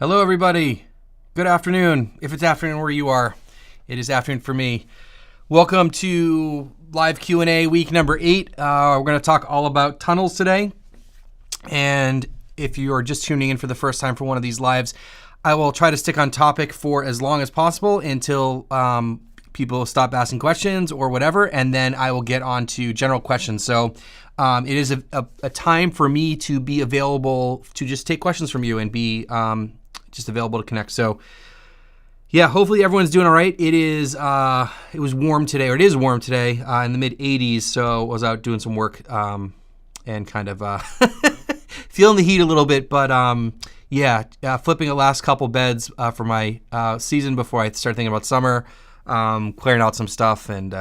Hello, everybody. Good afternoon. If it's afternoon where you are, it is afternoon for me. Welcome to live Q&A week number 8. We're going to talk all about tunnels today. And if you are just tuning in for the first time for one of these lives, I will try to stick on topic for as long as possible until people stop asking questions or whatever, and then I will get on to general questions. So it is a time for me to be available to just take questions from you and be just available to connect. So yeah, hopefully everyone's doing all right. It is it was warm today, or it is warm today, in the mid 80s. So I was out doing some work and kind of feeling the heat a little bit, but flipping the last couple beds for my season before I start thinking about summer, clearing out some stuff and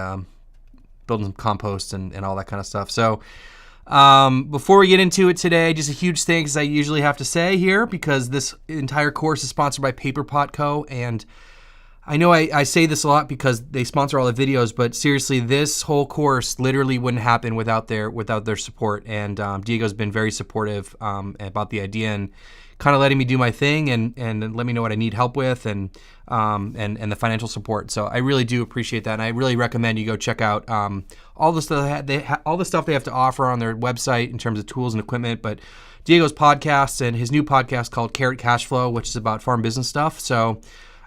building some compost and all that kind of stuff. So before we get into it today, just a huge thanks I usually have to say here, because this entire course is sponsored by Paper Pot Co. And I know I say this a lot because they sponsor all the videos, but seriously, this whole course literally wouldn't happen without their support. And Diego's been very supportive about the idea and kind of letting me do my thing and let me know what I need help with and the financial support. So I really do appreciate that, and I really recommend you go check out all the stuff they have to offer on their website in terms of tools and equipment. But Diego's podcast and his new podcast called Carrot Cash Flow, which is about farm business stuff. So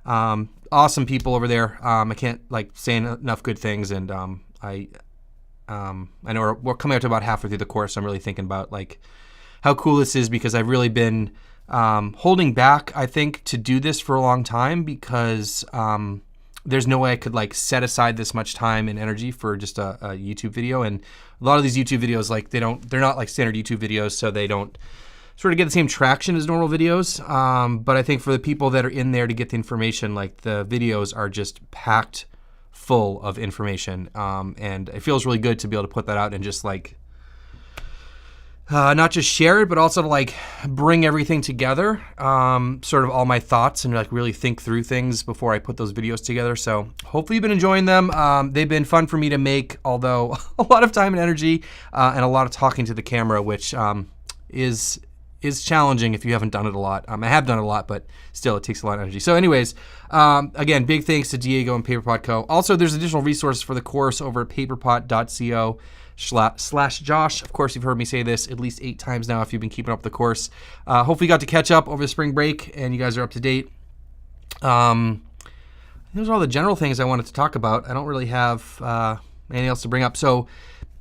awesome people over there. I can't say enough good things, and I know we're coming up to about halfway through the course. So I'm really thinking about how cool this is, because I've really been holding back, I think, to do this for a long time, because there's no way I could set aside this much time and energy for just a YouTube video. And a lot of these YouTube videos, they're not standard YouTube videos, so they don't sort of get the same traction as normal videos. But I think for the people that are in there to get the information, the videos are just packed full of information. And it feels really good to be able to put that out and just not just share it, but also to bring everything together, sort of all my thoughts, and really think through things before I put those videos together. So hopefully you've been enjoying them. They've been fun for me to make, although a lot of time and energy and a lot of talking to the camera, which is challenging if you haven't done it a lot. I have done it a lot, but still it takes a lot of energy. So anyways, again, big thanks to Diego and PaperPot Co. Also, there's additional resources for the course over at paperpot.co/Josh. Of course, you've heard me say this at least 8 times now if you've been keeping up with the course. Hopefully you got to catch up over the spring break and you guys are up to date. Those are all the general things I wanted to talk about. I don't really have anything else to bring up. So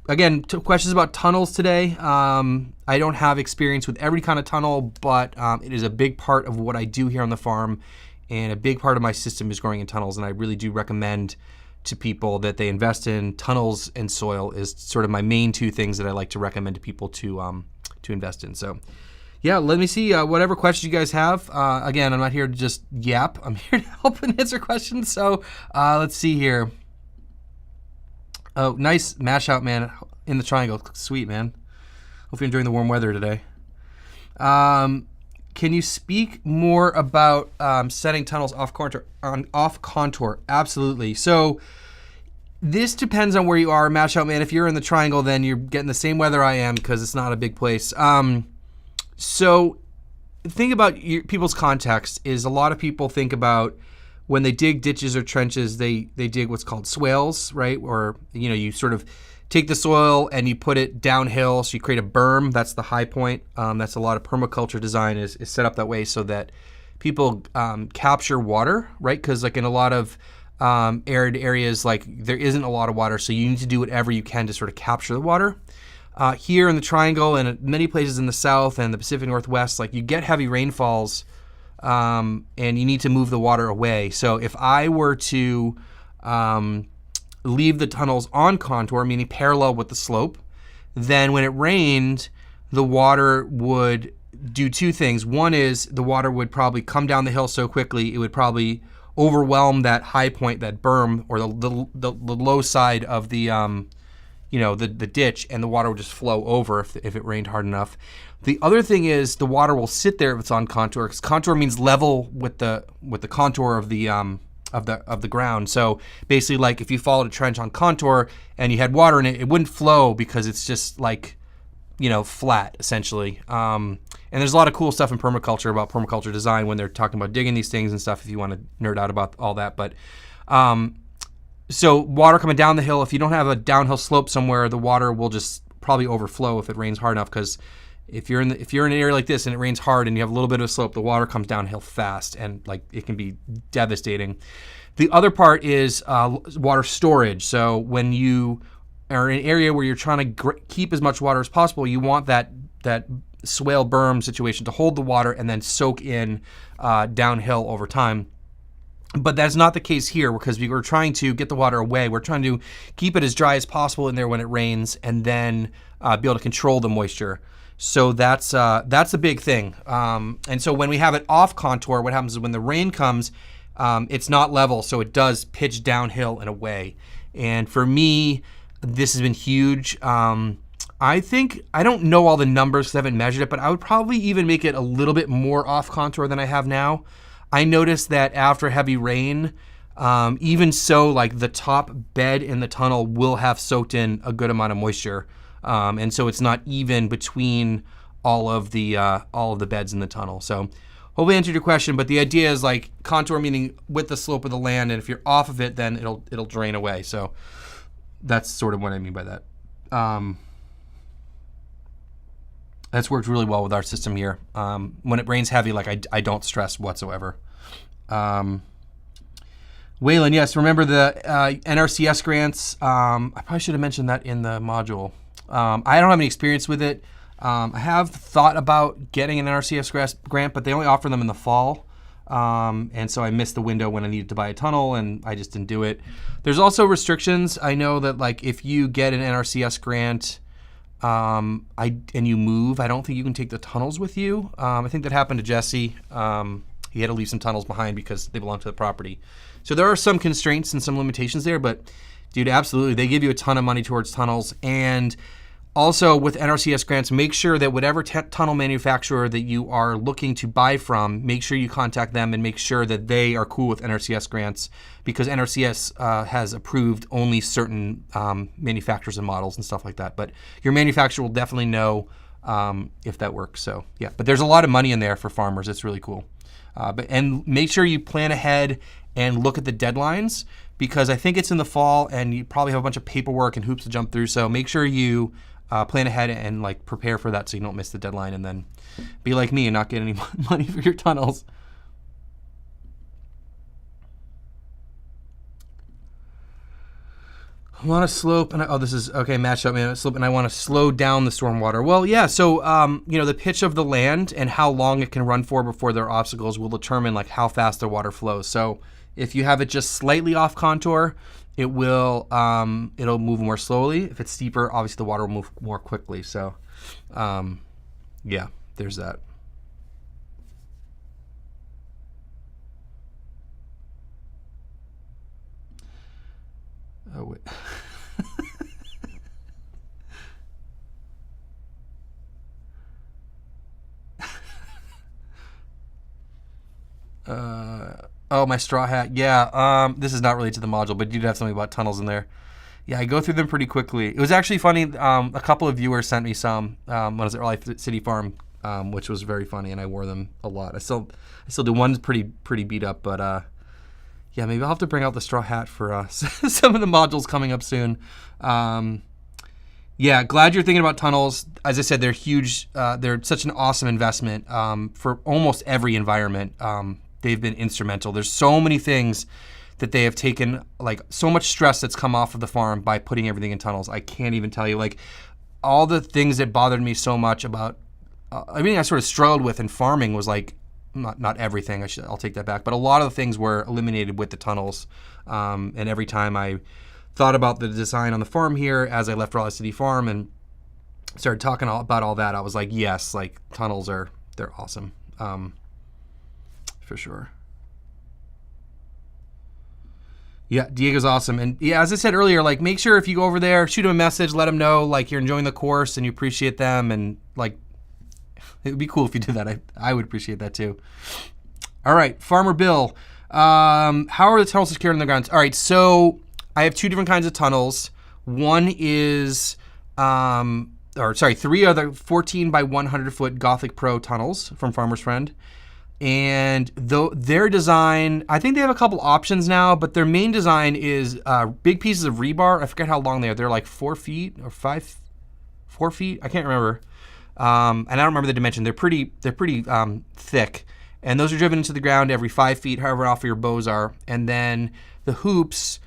again, questions about tunnels today. I don't have experience with every kind of tunnel, but it is a big part of what I do here on the farm, and a big part of my system is growing in tunnels, and I really do recommend to people that they invest in tunnels and soil. Is sort of my main 2 things that I like to recommend to people to invest in. So yeah, let me see whatever questions you guys have. Again, I'm not here to just yap. I'm here to help and answer questions. So let's see here. Oh, nice mash out, man, in the triangle. Sweet, man. Hope you're enjoying the warm weather today. Can you speak more about setting tunnels off contour? Absolutely. So this depends on where you are, mash out, man. If you're in the triangle, then you're getting the same weather I am, because it's not a big place. So think about people's context. Is a lot of people think about when they dig ditches or trenches, they dig what's called swales, right? Or you sort of take the soil and you put it downhill, so you create a berm. That's the high point. That's a lot of permaculture design is set up that way, so that people capture water, right? Because in a lot of arid areas, there isn't a lot of water, so you need to do whatever you can to sort of capture the water. Here in the triangle and many places in the south and the Pacific Northwest, you get heavy rainfalls, and you need to move the water away. So if I were to leave the tunnels on contour, meaning parallel with the slope, then when it rained, the water would do 2 things. One is the water would probably come down the hill so quickly, it would probably overwhelm that high point, that berm, or the low side of the the ditch, and the water would just flow over if it rained hard enough. The other thing is the water will sit there if it's on contour, because contour means level with the contour of the ground. So basically, if you followed a trench on contour and you had water in it, it wouldn't flow, because it's just flat essentially. And there's a lot of cool stuff in permaculture about permaculture design when they're talking about digging these things and stuff, if you want to nerd out about all that. But so water coming down the hill, if you don't have a downhill slope somewhere, the water will just probably overflow if it rains hard enough, because if you're in an area like this and it rains hard and you have a little bit of a slope, the water comes downhill fast, and like it can be devastating. The other part is water storage. So when you are in an area where you're trying to keep as much water as possible, you want that swale berm situation to hold the water and then soak in downhill over time. But that's not the case here, because we were trying to get the water away. We're trying to keep it as dry as possible in there when it rains, and then be able to control the moisture. So that's a big thing. And so when we have it off contour, what happens is when the rain comes, it's not level, so it does pitch downhill and away. And for me, this has been huge. I think, I don't know all the numbers because I haven't measured it, but I would probably even make it a little bit more off contour than I have now. I noticed that after heavy rain, even so, like the top bed in the tunnel will have soaked in a good amount of moisture. And so it's not even between all of the beds in the tunnel. So hopefully I answered your question, but the idea is like contour meaning with the slope of the land, and if you're off of it, then it'll drain away. So that's sort of what I mean by that. That's worked really well with our system here. When it rains heavy, like I don't stress whatsoever. Waylon, yes, remember the NRCS grants. I probably should have mentioned that in the module. I don't have any experience with it. I have thought about getting an NRCS grant, but they only offer them in the fall. And so I missed the window when I needed to buy a tunnel, and I just didn't do it. There's also restrictions. I know that like if you get an NRCS grant, and you move, I don't think you can take the tunnels with you. I think that happened to Jesse. He had to leave some tunnels behind because they belong to the property. So there are some constraints and some limitations there, but dude, absolutely. They give you a ton of money towards tunnels. And also with NRCS grants, make sure that whatever tunnel manufacturer that you are looking to buy from, make sure you contact them and make sure that they are cool with NRCS grants, because NRCS has approved only certain manufacturers and models and stuff like that. But your manufacturer will definitely know if that works. So yeah, but there's a lot of money in there for farmers. It's really cool. And make sure you plan ahead and look at the deadlines, because I think it's in the fall and you probably have a bunch of paperwork and hoops to jump through. So make sure you plan ahead and like prepare for that so you don't miss the deadline, and then be like me and not get any money for your tunnels. I want to slope, and this is okay. Match up, man. Slope, and I want to slow down the stormwater. Well, yeah. So, the pitch of the land and how long it can run for before there are obstacles will determine like how fast the water flows. So, if you have it just slightly off contour, it will it'll move more slowly. If it's steeper, obviously the water will move more quickly. So, yeah, there's that. Oh wait. Oh, my straw hat. Yeah. This is not related to the module, but you did have something about tunnels in there. Yeah, I go through them pretty quickly. It was actually funny. A couple of viewers sent me some when I was at Real Life City Farm, which was very funny, and I wore them a lot. I still do. One's pretty beat up, but yeah, maybe I'll have to bring out the straw hat for some of the modules coming up soon. Yeah, glad you're thinking about tunnels. As I said, they're huge. They're such an awesome investment for almost every environment. They've been instrumental. There's so many things that they have taken, like so much stress that's come off of the farm by putting everything in tunnels. I can't even tell you, like all the things that bothered me so much about everything I sort of struggled with in farming was like, not everything, I'll take that back, but a lot of the things were eliminated with the tunnels. And every time I thought about the design on the farm here as I left Raleigh City Farm and started talking about all that, I was like, yes, like tunnels they're awesome. For sure. Yeah, Diego's awesome. And yeah, as I said earlier, like make sure if you go over there, shoot him a message, let him know like you're enjoying the course and you appreciate them, and like it would be cool if you did that. I would appreciate that too. All right, Farmer Bill. How are the tunnels secured in the ground? All right, so I have two different kinds of tunnels. One is three are the 14 by 100 foot Gothic Pro tunnels from Farmer's Friend. And their design, I think they have a couple options now, but their main design is big pieces of rebar. I forget how long they are. They're like 4 feet or 4 feet. I can't remember. And I don't remember the dimension. They're pretty thick. And those are driven into the ground every 5 feet, however off your bows are. And then the hoops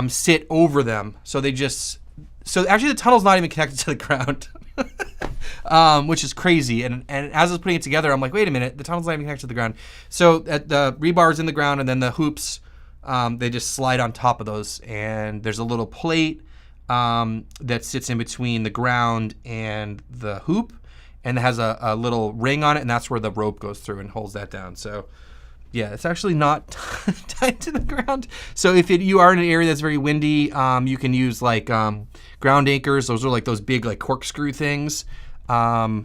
sit over them. So actually the tunnel's not even connected to the ground. Which is crazy. And as I was putting it together, I'm like, wait a minute, the tunnel's not even connected to the ground. So the rebar's in the ground, and then the hoops, they just slide on top of those. And there's a little plate that sits in between the ground and the hoop, and it has a little ring on it, and that's where the rope goes through and holds that down. So yeah, it's actually not tied to the ground. So if you are in an area that's very windy, you can use like ground anchors. Those are like those big like corkscrew things. I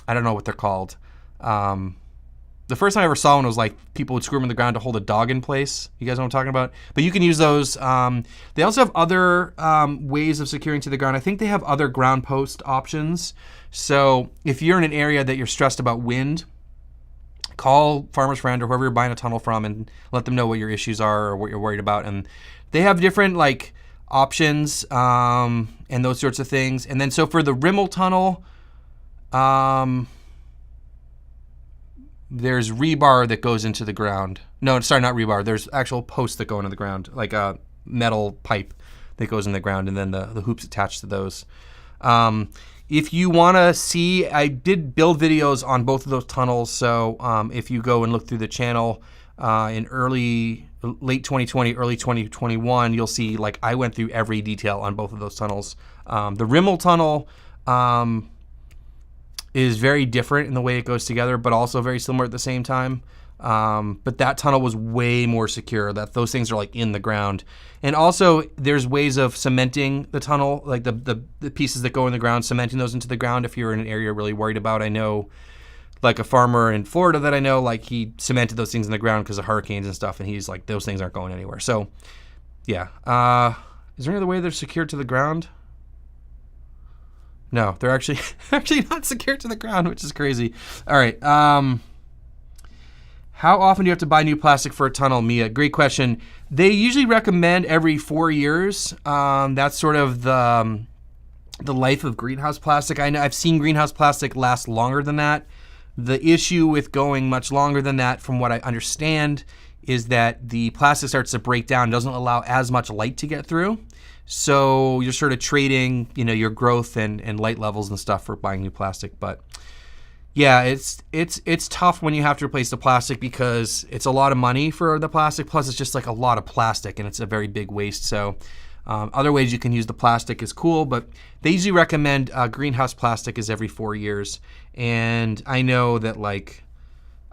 don't know what they're called. The first time I ever saw one was like people would screw them in the ground to hold a dog in place. You guys know what I'm talking about? But you can use those. They also have other ways of securing to the ground. I think they have other ground post options. So if you're in an area that you're stressed about wind, call Farmer's Friend or whoever you're buying a tunnel from and let them know what your issues are or what you're worried about. And they have different like options and those sorts of things. And then so for the Rimmel Tunnel, there's rebar that goes into the ground. No, sorry, not rebar. There's actual posts that go into the ground, like a metal pipe that goes in the ground, and then the hoops attached to those. If you want to see, I did build videos on both of those tunnels. So if you go and look through the channel in late 2020, early 2021, you'll see like I went through every detail on both of those tunnels. The Rimmel Tunnel is very different in the way it goes together, but also very similar at the same time. But that tunnel was way more secure. Those things are like in the ground. And also there's ways of cementing the tunnel, like the pieces that go in the ground, cementing those into the ground if you're in an area you're really worried about. I know like a farmer in Florida that I know, like he cemented those things in the ground because of hurricanes and stuff. And he's like, those things aren't going anywhere. So yeah. Is there any other way they're secured to the ground? No, they're actually not secured to the ground, which is crazy. All right. How often do you have to buy new plastic for a tunnel, Mia? Great question. They usually recommend every 4 years. That's sort of the life of greenhouse plastic. I know I've seen greenhouse plastic last longer than that. The issue with going much longer than that, from what I understand, is that the plastic starts to break down, doesn't allow as much light to get through. So you're sort of trading, your growth and light levels and stuff for buying new plastic. But yeah, it's tough when you have to replace the plastic because it's a lot of money for the plastic. Plus, it's just like a lot of plastic and it's a very big waste. So other ways you can use the plastic is cool, but they usually recommend greenhouse plastic is every 4 years. And I know that like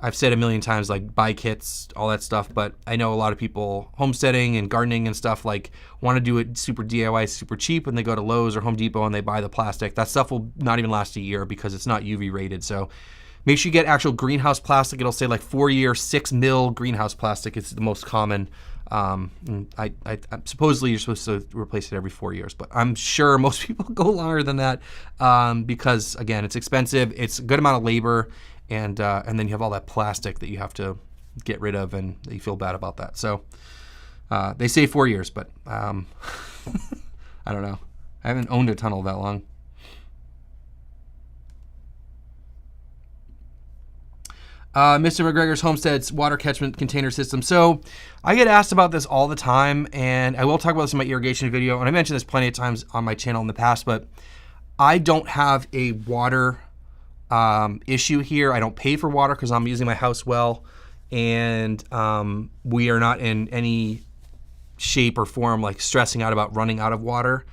I've said a million times, like buy kits, all that stuff, but I know a lot of people homesteading and gardening and stuff like want to do it super DIY, super cheap, and they go to Lowe's or Home Depot and they buy the plastic. That stuff will not even last a year because it's not UV rated. So make sure you get actual greenhouse plastic. It'll say like 4-year, 6 mil greenhouse plastic. It's the most common. I supposedly you're supposed to replace it every 4 years, but I'm sure most people go longer than that because again, it's expensive. It's a good amount of labor. And then you have all that plastic that you have to get rid of, and you feel bad about that. So they say 4 years, but I don't know. I haven't owned a tunnel that long. Mr. McGregor's Homestead's water catchment container system. So I get asked about this all the time, and I will talk about this in my irrigation video. And I mentioned this plenty of times on my channel in the past, but I don't have a water issue here. I don't pay for water because I'm using my house well, and we are not in any shape or form like stressing out about running out of water.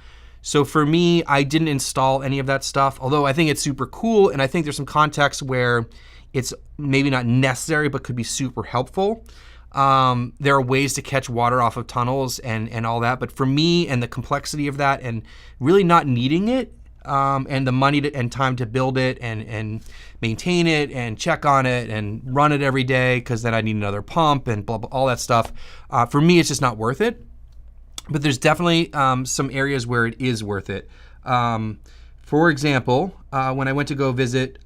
So for me, I didn't install any of that stuff, although I think it's super cool, and I think there's some contexts where it's maybe not necessary but could be super helpful. There are ways to catch water off of tunnels and all that, but for me and the complexity of that and really not needing it, and the money and time to build it and maintain it and check on it and run it every day because then I need another pump and blah, blah, all that stuff. For me, it's just not worth it. But there's definitely some areas where it is worth it. For example, when I went to go visit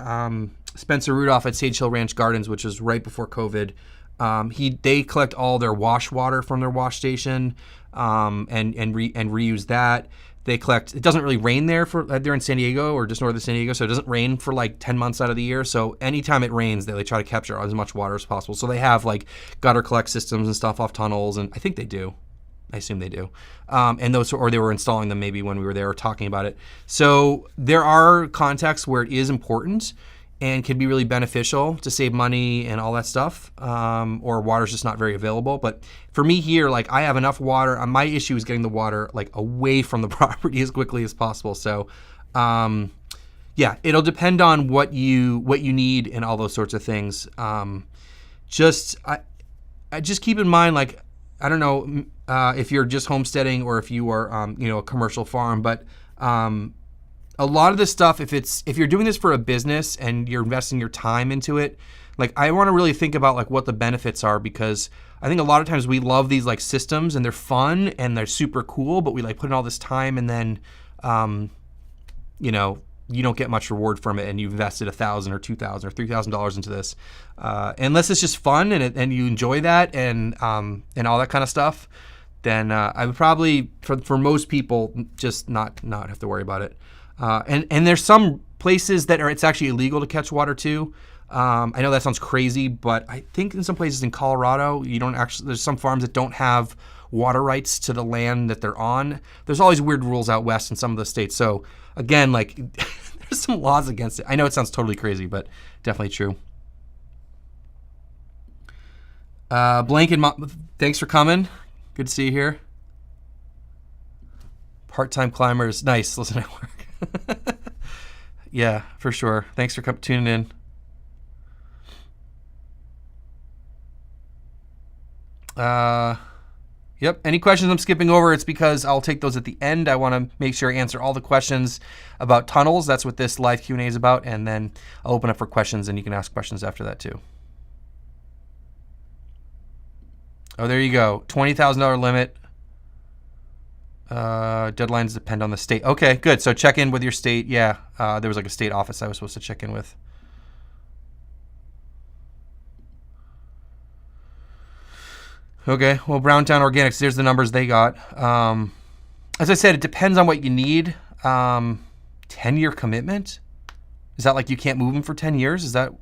Spencer Rudolph at Sage Hill Ranch Gardens, which was right before COVID, they collect all their wash water from their wash station and reuse that. They collect. It doesn't really rain there they're in San Diego or just north of San Diego, so it doesn't rain for like 10 months out of the year. So anytime it rains, they try to capture as much water as possible. So they have like gutter collect systems and stuff off tunnels, and I think they do. I assume they do. And those, or they were installing them maybe when we were there or talking about it. So there are contexts where it is important and can be really beneficial to save money and all that stuff, or water's just not very available. But for me here, like I have enough water. My issue is getting the water like away from the property as quickly as possible. So yeah, it'll depend on what you need and all those sorts of things. I just keep in mind, like, I don't know if you're just homesteading or if you are, a commercial farm, but a lot of this stuff, if you're doing this for a business and you're investing your time into it, like I want to really think about like what the benefits are, because I think a lot of times we love these like systems and they're fun and they're super cool, but we like put in all this time and then, you don't get much reward from it, and you've invested $1,000 or $2,000 or $3,000 into this, unless it's just fun and you enjoy that and all that kind of stuff. Then I would probably, for most people, just not have to worry about it. And there's some places that it's actually illegal to catch water too. I know that sounds crazy, but I think in some places in Colorado, there's some farms that don't have water rights to the land that they're on. There's all these weird rules out west in some of the states. So again, like there's some laws against it. I know it sounds totally crazy, but definitely true. Thanks for coming. Good to see you here. Part-time climbers, nice. Listen at work. Yeah, for sure. Thanks for tuning in. Yep. Any questions I'm skipping over, it's because I'll take those at the end. I want to make sure I answer all the questions about tunnels. That's what this live Q&A is about. And then I'll open up for questions, and you can ask questions after that too. Oh, there you go. $20,000 limit. Deadlines depend on the state. Okay, good. So check in with your state. Yeah, there was like a state office I was supposed to check in with. Okay, well, Browntown Organics, there's the numbers they got. As I said, it depends on what you need. 10-year commitment? Is that like you can't move them for 10 years? Is that,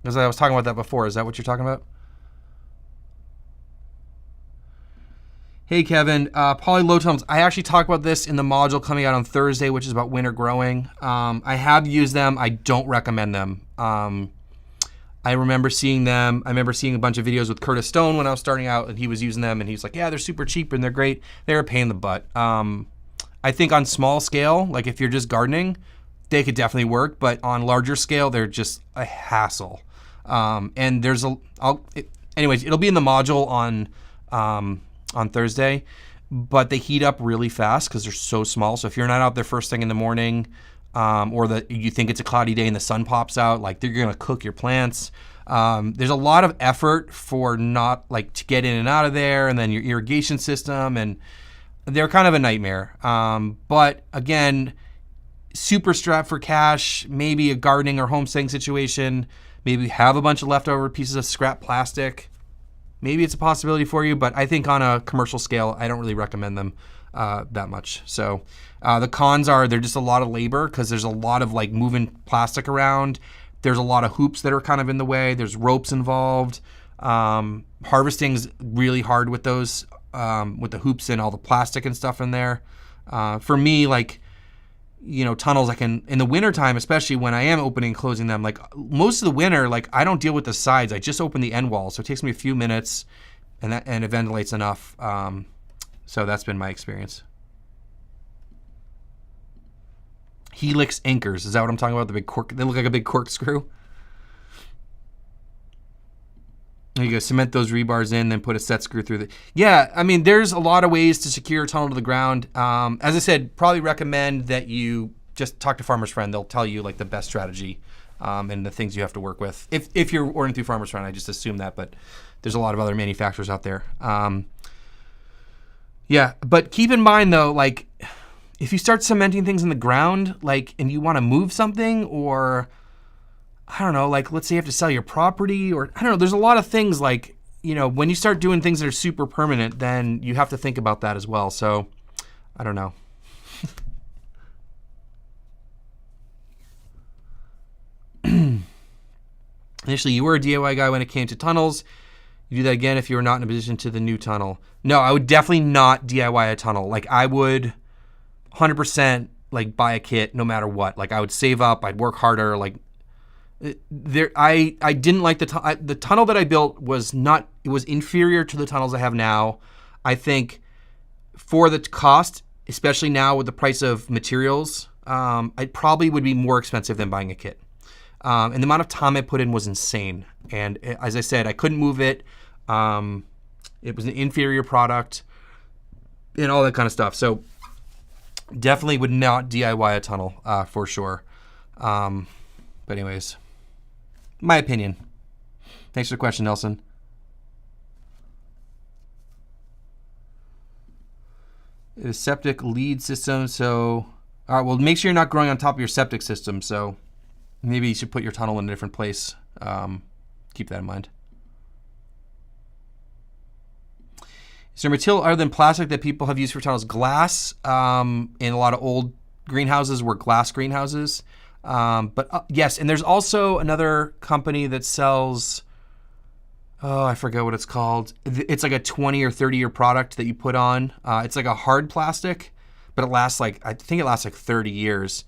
because I was talking about that before. Is that what you're talking about? Hey, Kevin. Poly low tunnels. I actually talked about this in the module coming out on Thursday, which is about winter growing. I have used them. I don't recommend them. I remember seeing them. I remember seeing a bunch of videos with Curtis Stone when I was starting out, and he was using them, and he's like, yeah, they're super cheap and they're great. They're a pain in the butt. I think on small scale, like if you're just gardening, they could definitely work, but on larger scale, they're just a hassle. And there's anyways, it'll be in the module on Thursday, but they heat up really fast because they're so small. So if you're not out there first thing in the morning, or that you think it's a cloudy day and the sun pops out, like they're going to cook your plants. There's a lot of effort for not like to get in and out of there, and then your irrigation system, and they're kind of a nightmare. But again, super strapped for cash, maybe a gardening or homesteading situation, maybe have a bunch of leftover pieces of scrap plastic. Maybe it's a possibility for you, but I think on a commercial scale, I don't really recommend them that much. So the cons are they're just a lot of labor because there's a lot of like moving plastic around. There's a lot of hoops that are kind of in the way. There's ropes involved. Harvesting's really hard with those, with the hoops and all the plastic and stuff in there. For me, like, tunnels, I can, in the wintertime, especially when I am opening and closing them, like most of the winter, like I don't deal with the sides. I just open the end wall. So it takes me a few minutes and it ventilates enough. So that's been my experience. Helix anchors. Is that what I'm talking about? The big cork. They look like a big corkscrew. There you go. Cement those rebars in, then put a set screw through the. Yeah, I mean, there's a lot of ways to secure a tunnel to the ground. As I said, probably recommend that you just talk to Farmer's Friend. They'll tell you like the best strategy and the things you have to work with. If you're ordering through Farmer's Friend, I just assume that, but there's a lot of other manufacturers out there. Yeah, but keep in mind though, like if you start cementing things in the ground, like, and you want to move something, or I don't know, like, let's say you have to sell your property, or I don't know, there's a lot of things like, when you start doing things that are super permanent, then you have to think about that as well. So I don't know. Initially, you were a DIY guy when it came to tunnels. You do that again if you were not in a position to the new tunnel. No, I would definitely not DIY a tunnel. Like, I would 100% like buy a kit no matter what. Like, I would save up, I'd work harder. Like, I didn't like the tunnel that I built was inferior to the tunnels I have now. I think for the cost, especially now with the price of materials, it probably would be more expensive than buying a kit. And the amount of time I put in was insane. And as I said, I couldn't move it. It was an inferior product and all that kind of stuff. So definitely would not DIY a tunnel for sure. But anyways, my opinion. Thanks for the question, Nelson. The septic lead system. So, all right, well, make sure you're not growing on top of your septic system. So maybe you should put your tunnel in a different place. Keep that in mind. Is there material other than plastic that people have used for tunnels? Glass. In a lot of old greenhouses were glass greenhouses. But yes, and there's also another company that sells, I forget what it's called. It's like a 20 or 30 year product that you put on. It's like a hard plastic, but I think it lasts like 30 years.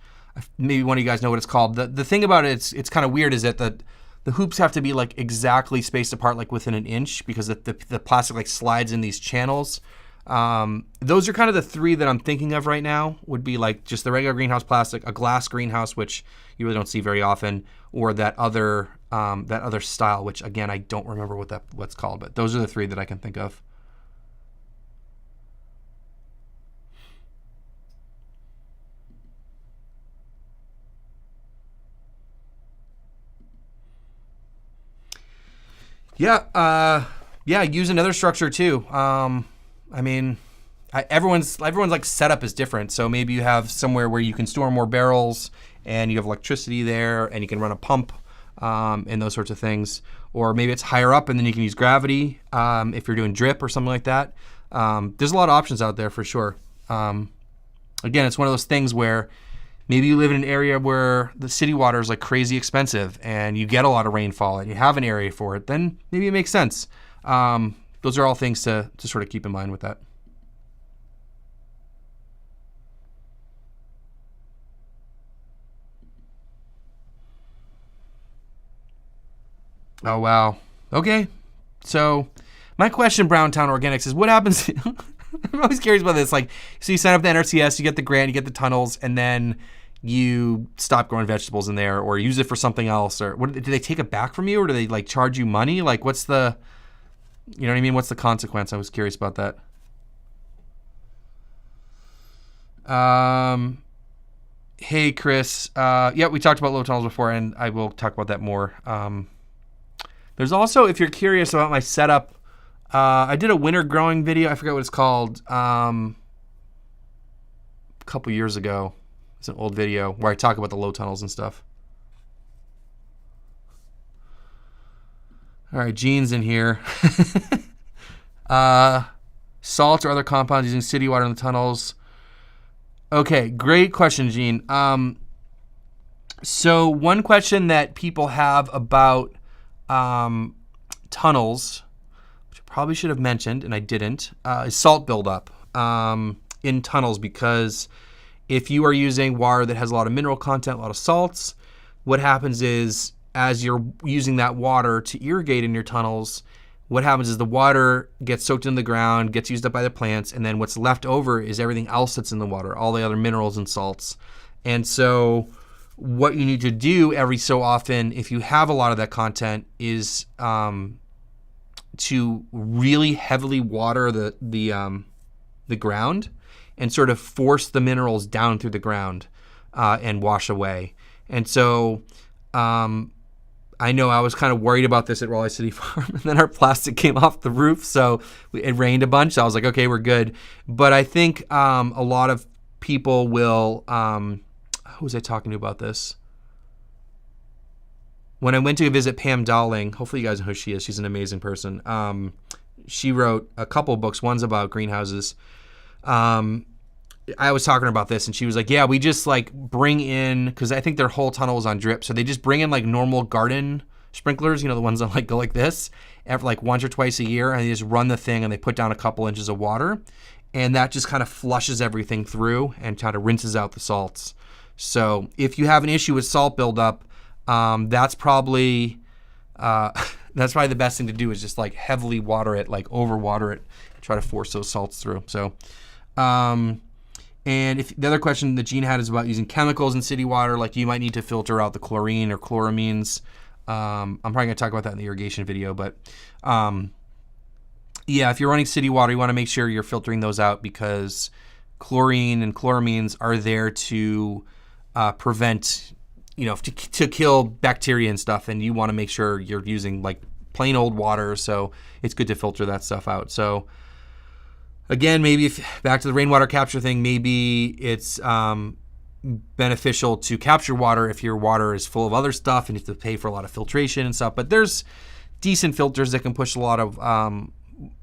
Maybe one of you guys know what it's called. The thing about it, it's kind of weird, is that the hoops have to be like exactly spaced apart, like within an inch, because the plastic like slides in these channels. Those are kind of the three that I'm thinking of right now. Would be like just the regular greenhouse plastic, a glass greenhouse, which you really don't see very often, or that other style, which again I don't remember what's called. But those are the three that I can think of. Yeah, use another structure too. I mean, everyone's like setup is different. So maybe you have somewhere where you can store more barrels and you have electricity there and you can run a pump and those sorts of things. Or maybe it's higher up and then you can use gravity if you're doing drip or something like that. There's a lot of options out there for sure. Again, it's one of those things where maybe you live in an area where the city water is like crazy expensive and you get a lot of rainfall and you have an area for it, then maybe it makes sense. Those are all things to sort of keep in mind with that. Oh, wow. Okay. So my question, Browntown Organics, is what happens? I'm always curious about this. Like, so you sign up to Nrcs, you get the grant, you get the tunnels, and then you stop growing vegetables in there or use it for something else. Or do they take it back from you, or do they like charge you money? Like, what's the, you know what I mean? What's the consequence? I was curious about that. Hey, Chris. Yeah, we talked about low tunnels before, and I will talk about that more. There's also, if you're curious about my setup, I did a winter growing video. I forget what it's called. A couple years ago. It's an old video where I talk about the low tunnels and stuff. All right, Gene's in here. Salt or other compounds using city water in the tunnels. Okay, great question, Gene. So one question that people have about tunnels, which I probably should have mentioned and I didn't, is salt buildup in tunnels, because if you are using water that has a lot of mineral content, a lot of salts, what happens is as you're using that water to irrigate in your tunnels, what happens is the water gets soaked in the ground, gets used up by the plants, and then what's left over is everything else that's in the water, all the other minerals and salts. And so what you need to do every so often, if you have a lot of that content, is to really heavily water the ground and sort of force the minerals down through the ground and wash away. And so I know I was kind of worried about this at Raleigh City Farm, and then our plastic came off the roof, so it rained a bunch. So I was like, okay, we're good. But I think a lot of people will, who was I talking to about this? When I went to visit Pam Dowling, hopefully you guys know who she is. She's an amazing person. She wrote a couple books. One's about greenhouses. I was talking about this, and she was like, yeah, we just like bring in, because I think their whole tunnel is on drip, so they just bring in like normal garden sprinklers, the ones that like go like this, every like once or twice a year, and they just run the thing and they put down a couple inches of water, and that just kind of flushes everything through and kind of rinses out the salts. So if you have an issue with salt buildup, that's probably the best thing to do, is just like heavily water it, like over water it, and try to force those salts through. So, and if the other question that Gene had is about using chemicals in city water, like you might need to filter out the chlorine or chloramines. I'm probably going to talk about that in the irrigation video, but yeah, if you're running city water, you want to make sure you're filtering those out, because chlorine and chloramines are there to prevent, to kill bacteria and stuff, and you want to make sure you're using like plain old water, so it's good to filter that stuff out. So again, maybe back to the rainwater capture thing, maybe it's beneficial to capture water if your water is full of other stuff and you have to pay for a lot of filtration and stuff, but there's decent filters that can push a lot of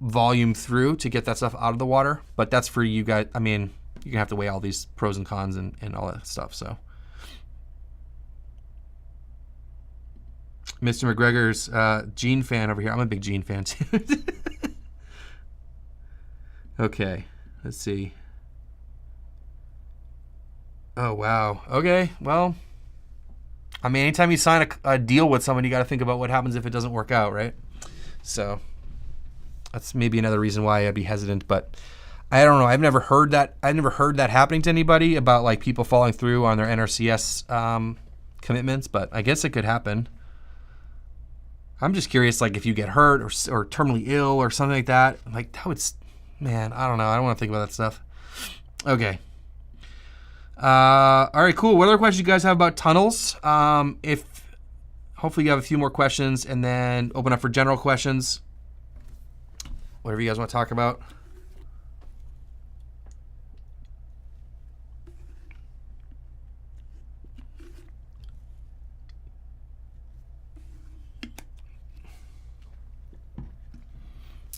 volume through to get that stuff out of the water, but that's for you guys. I mean, you're gonna have to weigh all these pros and cons and all that stuff. So Mr. McGregor's Gene fan over here. I'm a big Gene fan too. Okay, let's see. Oh, wow. Okay, well, I mean, anytime you sign a deal with someone, you got to think about what happens if it doesn't work out, right? So that's maybe another reason why I'd be hesitant, but I don't know. I've never heard that happening to anybody, about like people falling through on their NRCS commitments, but I guess it could happen. I'm just curious, like if you get hurt or terminally ill or something like that, like that would, man, I don't know. I don't want to think about that stuff. Okay. All right, cool. What other questions you guys have about tunnels? If hopefully you have a few more questions, and then open up for general questions. Whatever you guys want to talk about.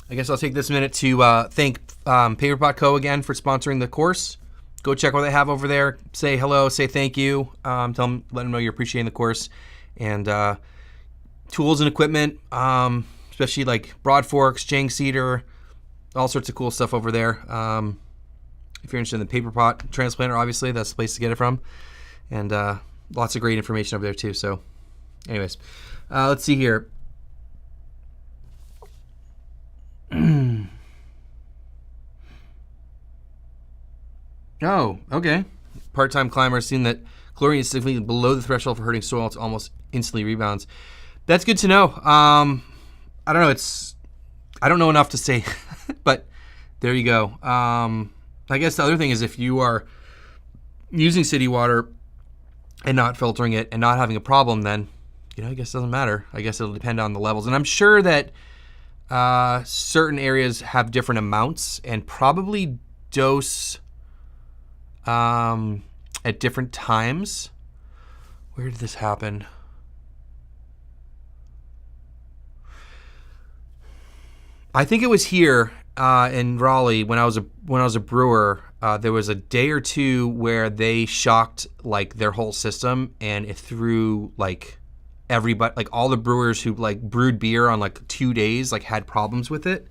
I guess I'll take this minute to thank Paperpot Co. again for sponsoring the course. Go check what they have over there. Say hello, say thank you. Let them know you're appreciating the course. And tools and equipment, especially like broad forks, Jang seeder, all sorts of cool stuff over there. If you're interested in the Paperpot transplanter, obviously that's the place to get it from. And lots of great information over there too. So anyways, let's see here. Oh, okay. Part-time climber has seen that chlorine is significantly below the threshold for hurting soil. It's almost instantly rebounds. That's good to know. I don't know. I don't know enough to say, but there you go. I guess the other thing is, if you are using city water and not filtering it and not having a problem, then I guess it doesn't matter. I guess it'll depend on the levels, and I'm sure that certain areas have different amounts and probably dose at different times. Where did this happen? I think it was here in Raleigh when I was a brewer. There was a day or two where they shocked like their whole system, and it threw like everybody, like all the brewers who like brewed beer on like 2 days, like had problems with it.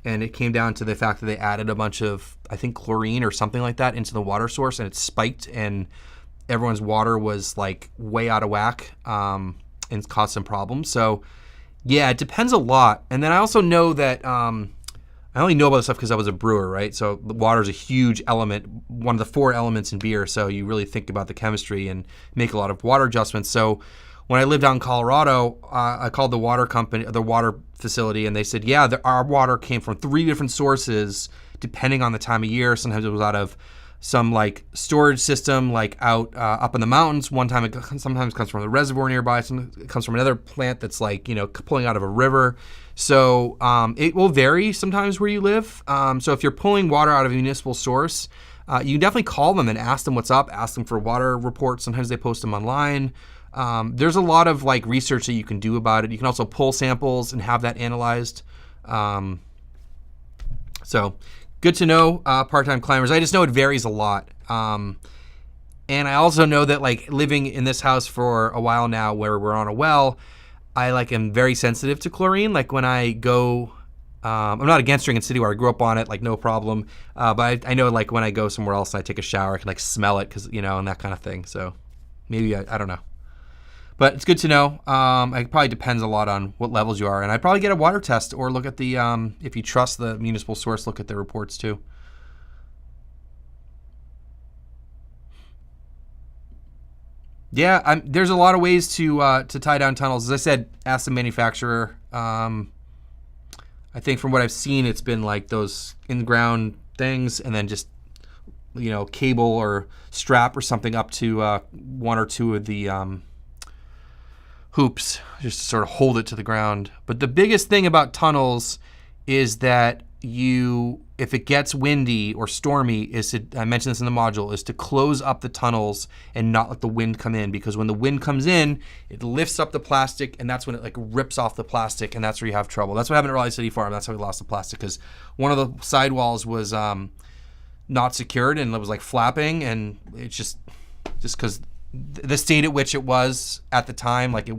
And it came down to the fact that they added a bunch of, I think, chlorine or something like that into the water source, and it spiked, and everyone's water was like way out of whack, and caused some problems. So yeah, it depends a lot. And then I also know that I only know about this stuff because I was a brewer, right? So the water is a huge element, one of the 4 elements in beer. So you really think about the chemistry and make a lot of water adjustments. So when I lived out in Colorado, I called the water company, the water facility, and they said, yeah, our water came from 3 different sources depending on the time of year. Sometimes it was out of some like storage system, like out up in the mountains. One time sometimes it comes from the reservoir nearby. Sometimes it comes from another plant that's like, pulling out of a river. So it will vary sometimes where you live. So if you're pulling water out of a municipal source, You can definitely call them and ask them what's up, ask them for water reports. Sometimes they post them online. There's a lot of like research that you can do about it. You can also pull samples and have that analyzed. So good to know, part-time climbers. I just know it varies a lot. And I also know that like living in this house for a while now where we're on a well, I like am very sensitive to chlorine. Like when I go, I'm not against drinking city water. I grew up on it, like no problem. But I know like when I go somewhere else and I take a shower, I can like smell it because, you know, and that kind of thing. So maybe, I don't know. But it's good to know. It probably depends a lot on what levels you are. And I'd probably get a water test or look at the, if you trust the municipal source, look at their reports too. Yeah, there's a lot of ways to tie down tunnels. As I said, ask the manufacturer. I think from what I've seen, it's been like those in-ground things and then just, you know, cable or strap or something up to one or two of the hoops just to sort of hold it to the ground. But the biggest thing about tunnels is that if it gets windy or stormy, I mentioned this in the module, is to close up the tunnels and not let the wind come in, because when the wind comes in, it lifts up the plastic and that's when it like rips off the plastic and that's where you have trouble. That's what happened at Raleigh City Farm. That's how we lost the plastic, because one of the sidewalls was not secured and it was like flapping, and it's just because the state at which it was at the time, like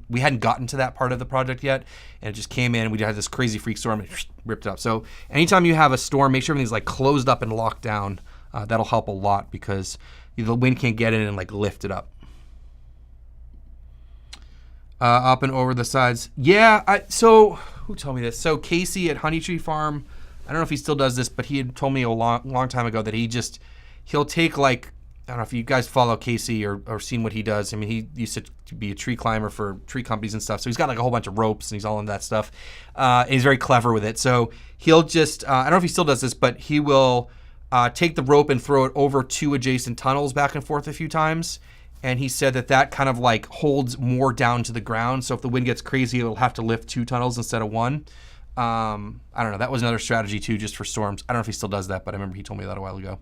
we hadn't gotten to that part of the project yet, and it just came in. We had this crazy freak storm and ripped it up. So anytime you have a storm, make sure everything's like closed up and locked down. That'll help a lot because the wind can't get in and like lift it up. Up and over the sides. Yeah, so who told me this? So Casey at Honey Tree Farm, I don't know if he still does this, but he had told me a long time ago that he'll take like, I don't know if you guys follow Casey or seen what he does. I mean, he used to be a tree climber for tree companies and stuff. So he's got like a whole bunch of ropes and he's all into that stuff. And he's very clever with it. So he'll just, I don't know if he still does this, but he will take the rope and throw it over two adjacent tunnels back and forth a few times. And he said that kind of like holds more down to the ground. So if the wind gets crazy, it'll have to lift two tunnels instead of one. I don't know. That was another strategy too, just for storms. I don't know if he still does that, but I remember he told me that a while ago.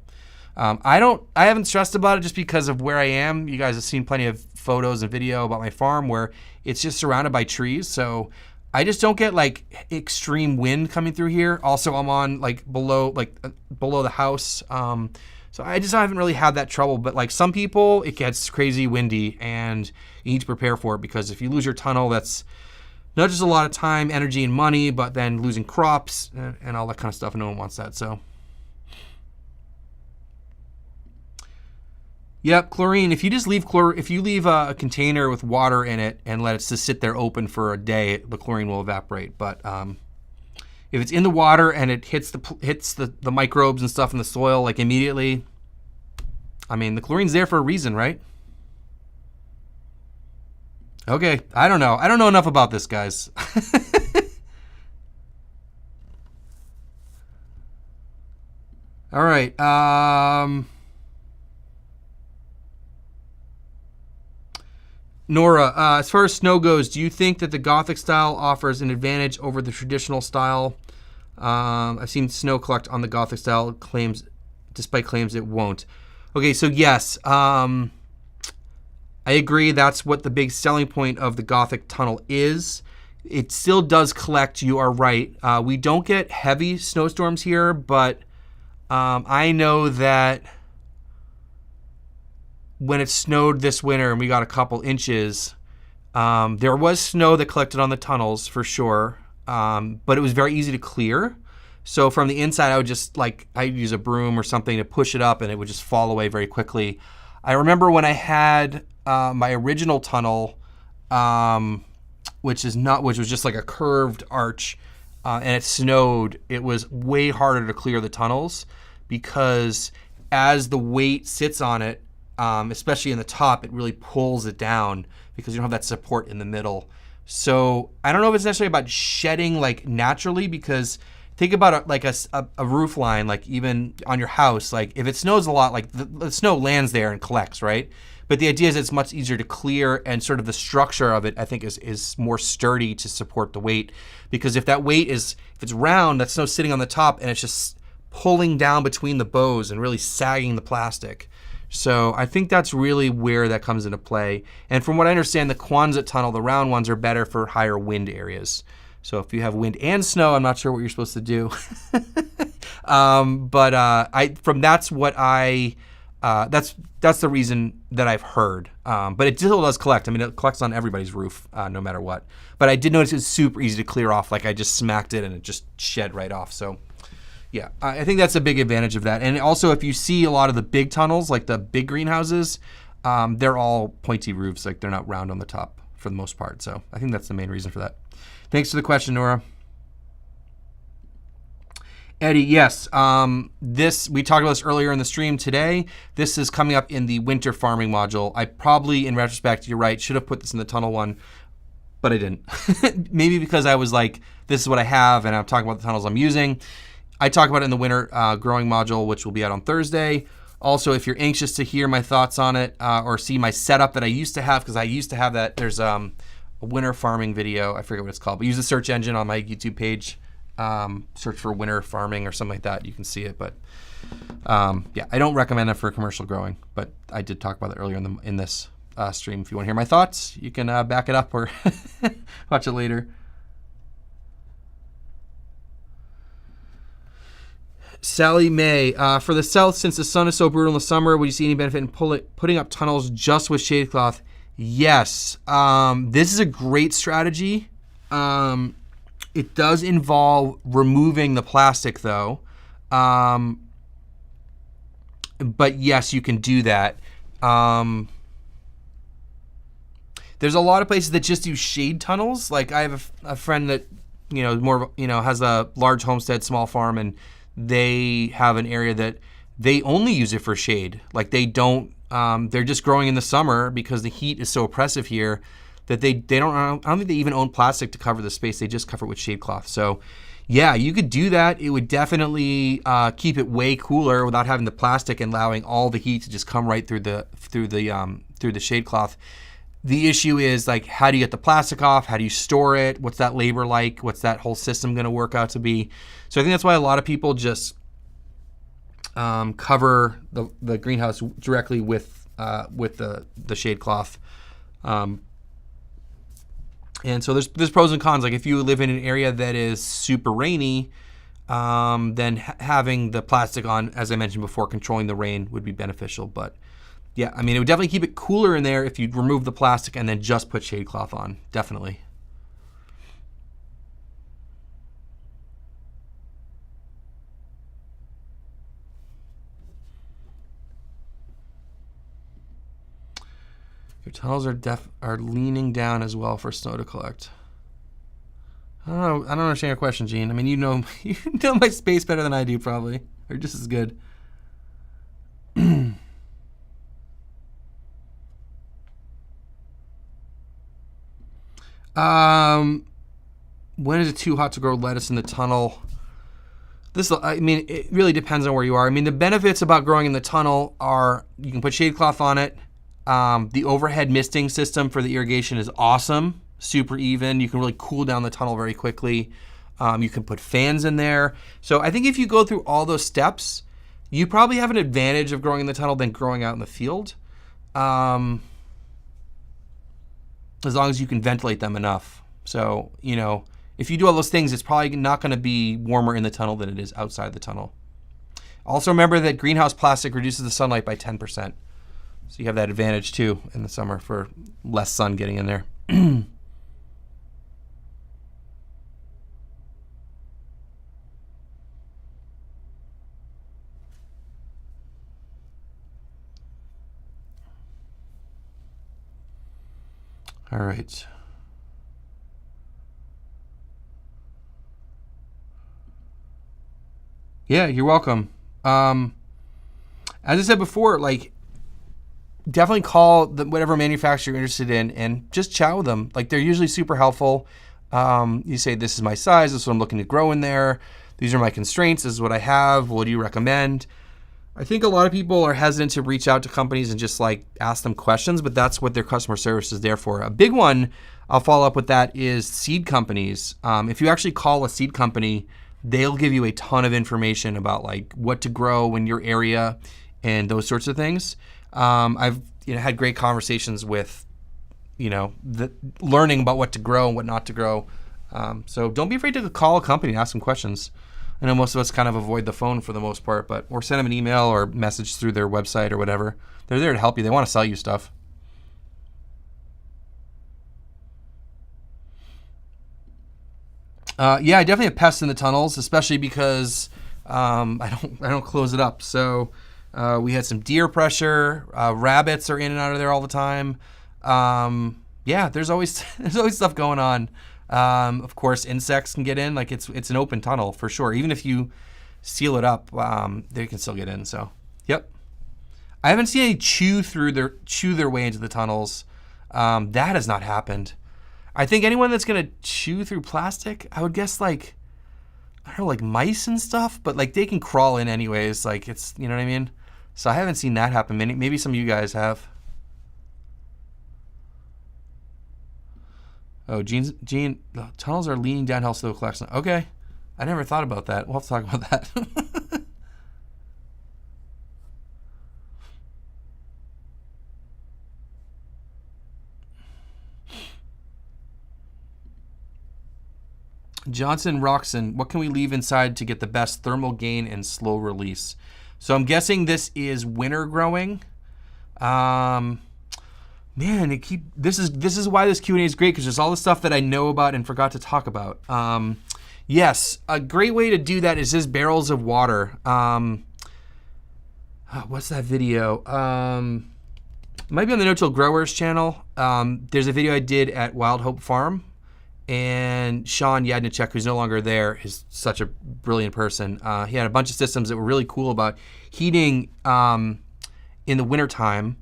I haven't stressed about it just because of where I am. You guys have seen plenty of photos and video about my farm where it's just surrounded by trees. So I just don't get like extreme wind coming through here. Also, I'm on like below the house. So I just haven't really had that trouble, but like some people, it gets crazy windy and you need to prepare for it, because if you lose your tunnel, that's not just a lot of time, energy, and money, but then losing crops and all that kind of stuff. And no one wants that. So. Yep, chlorine. If you just leave a container with water in it and let it just sit there open for a day, the chlorine will evaporate. But if it's in the water and it hits the microbes and stuff in the soil like immediately, I mean, the chlorine's there for a reason, right? Okay, I don't know. I don't know enough about this, guys. All right. Nora, as far as snow goes, do you think that the Gothic style offers an advantage over the traditional style? I've seen snow collect on the Gothic style despite claims it won't. Okay, so yes, I agree. That's what the big selling point of the Gothic tunnel is. It still does collect, you are right. We don't get heavy snowstorms here, but I know that when it snowed this winter and we got a couple inches, there was snow that collected on the tunnels for sure, but it was very easy to clear. So from the inside, I'd use a broom or something to push it up and it would just fall away very quickly. I remember when I had my original tunnel, which was just like a curved arch, and it snowed, it was way harder to clear the tunnels because as the weight sits on it, especially in the top, it really pulls it down because you don't have that support in the middle. So I don't know if it's necessarily about shedding like naturally, because think about it like a roof line, like even on your house, like if it snows a lot, like the snow lands there and collects, right? But the idea is it's much easier to clear, and sort of the structure of it, I think, is more sturdy to support the weight. Because if that weight if it's round, that snow's sitting on the top and it's just pulling down between the bows and really sagging the plastic. So I think that's really where that comes into play. And from what I understand, the Quonset tunnel, the round ones, are better for higher wind areas. So if you have wind and snow, I'm not sure what you're supposed to do. That's the reason that I've heard. But it still does collect. I mean, it collects on everybody's roof, no matter what. But I did notice it's super easy to clear off. Like I just smacked it and it just shed right off. So yeah, I think that's a big advantage of that. And also, if you see a lot of the big tunnels, like the big greenhouses, they're all pointy roofs. Like they're not round on the top for the most part. So I think that's the main reason for that. Thanks for the question, Nora. Eddie, yes. We talked about this earlier in the stream today. This is coming up in the winter farming module. I probably, in retrospect, you're right, should have put this in the tunnel one, but I didn't. Maybe because I was like, this is what I have, and I'm talking about the tunnels I'm using. I talk about it in the winter growing module, which will be out on Thursday. Also, if you're anxious to hear my thoughts on it or see my setup that I used to have, because I used to have that, there's a winter farming video. I forget what it's called, but use the search engine on my YouTube page. Search for winter farming or something like that. You can see it, but yeah, I don't recommend it for commercial growing, but I did talk about it earlier in this stream. If you want to hear my thoughts, you can back it up or watch it later. Sally May, for the south, since the sun is so brutal in the summer, would you see any benefit in putting up tunnels just with shade cloth? Yes. This is a great strategy. It does involve removing the plastic, though. But yes, you can do that. There's a lot of places that just do shade tunnels. Like I have a friend that has a large homestead, small farm, and they have an area that they only use it for shade. Like they don't. They're just growing in the summer because the heat is so oppressive here. That I don't think they even own plastic to cover the space. They just cover it with shade cloth. So yeah, you could do that. It would definitely keep it way cooler without having the plastic and allowing all the heat to just come right through the shade cloth. The issue is like, how do you get the plastic off? How do you store it? What's that labor like? What's that whole system going to work out to be? So I think that's why a lot of people just cover the greenhouse directly with the shade cloth. And so there's pros and cons. Like if you live in an area that is super rainy, then having the plastic on, as I mentioned before, controlling the rain would be beneficial. But yeah, I mean, it would definitely keep it cooler in there if you remove the plastic and then just put shade cloth on. Definitely. Your tunnels are leaning down as well for snow to collect. I don't understand your question, Gene. I mean, you know my space better than I do, probably, or just as good. When is it too hot to grow lettuce in the tunnel? I mean, it really depends on where you are. I mean, the benefits about growing in the tunnel are you can put shade cloth on it. The overhead misting system for the irrigation is awesome, super even. You can really cool down the tunnel very quickly. You can put fans in there. So I think if you go through all those steps, you probably have an advantage of growing in the tunnel than growing out in the field. As long as you can ventilate them enough. So, if you do all those things, it's probably not going to be warmer in the tunnel than it is outside the tunnel. Also remember that greenhouse plastic reduces the sunlight by 10%. So you have that advantage too in the summer for less sun getting in there. All right. Yeah, you're welcome. As I said before, definitely call whatever manufacturer you're interested in and just chat with them. They're usually super helpful. You say, this is my size, this is what I'm looking to grow in there. These are my constraints, this is what I have, what do you recommend? I think a lot of people are hesitant to reach out to companies and just ask them questions, but that's what their customer service is there for. A big one, I'll follow up with that, is seed companies. If you actually call a seed company, they'll give you a ton of information about like what to grow in your area and those sorts of things. I've had great conversations with, learning about what to grow and what not to grow. So don't be afraid to call a company and ask them questions. I know most of us kind of avoid the phone for the most part, or send them an email or message through their website or whatever. They're there to help you. They want to sell you stuff. Yeah, I definitely have pests in the tunnels, especially because I don't close it up. So we had some deer pressure. Rabbits are in and out of there all the time. Yeah, there's always stuff going on. Of course, insects can get in. Like it's an open tunnel for sure. Even if you seal it up, they can still get in. So, yep. I haven't seen any chew their way into the tunnels. That has not happened. I think anyone that's gonna chew through plastic, I would guess like, I don't know, like mice and stuff. But like they can crawl in anyways. Like it's, you know what I mean. So I haven't seen that happen. Maybe some of you guys have. Oh, Gene, the tunnels are leaning downhill, so they'll collect. Okay, I never thought about that. We'll have to talk about that. Johnson Roxon, what can we leave inside to get the best thermal gain and slow release? So I'm guessing this is winter growing. Man, this is why this Q&A is great, because there's all the stuff that I know about and forgot to talk about. Yes, a great way to do that is just barrels of water. What's that video? It might be on the No-Till Growers channel. There's a video I did at Wild Hope Farm, and Sean Yadnichek, who's no longer there, is such a brilliant person. He had a bunch of systems that were really cool about heating in the wintertime.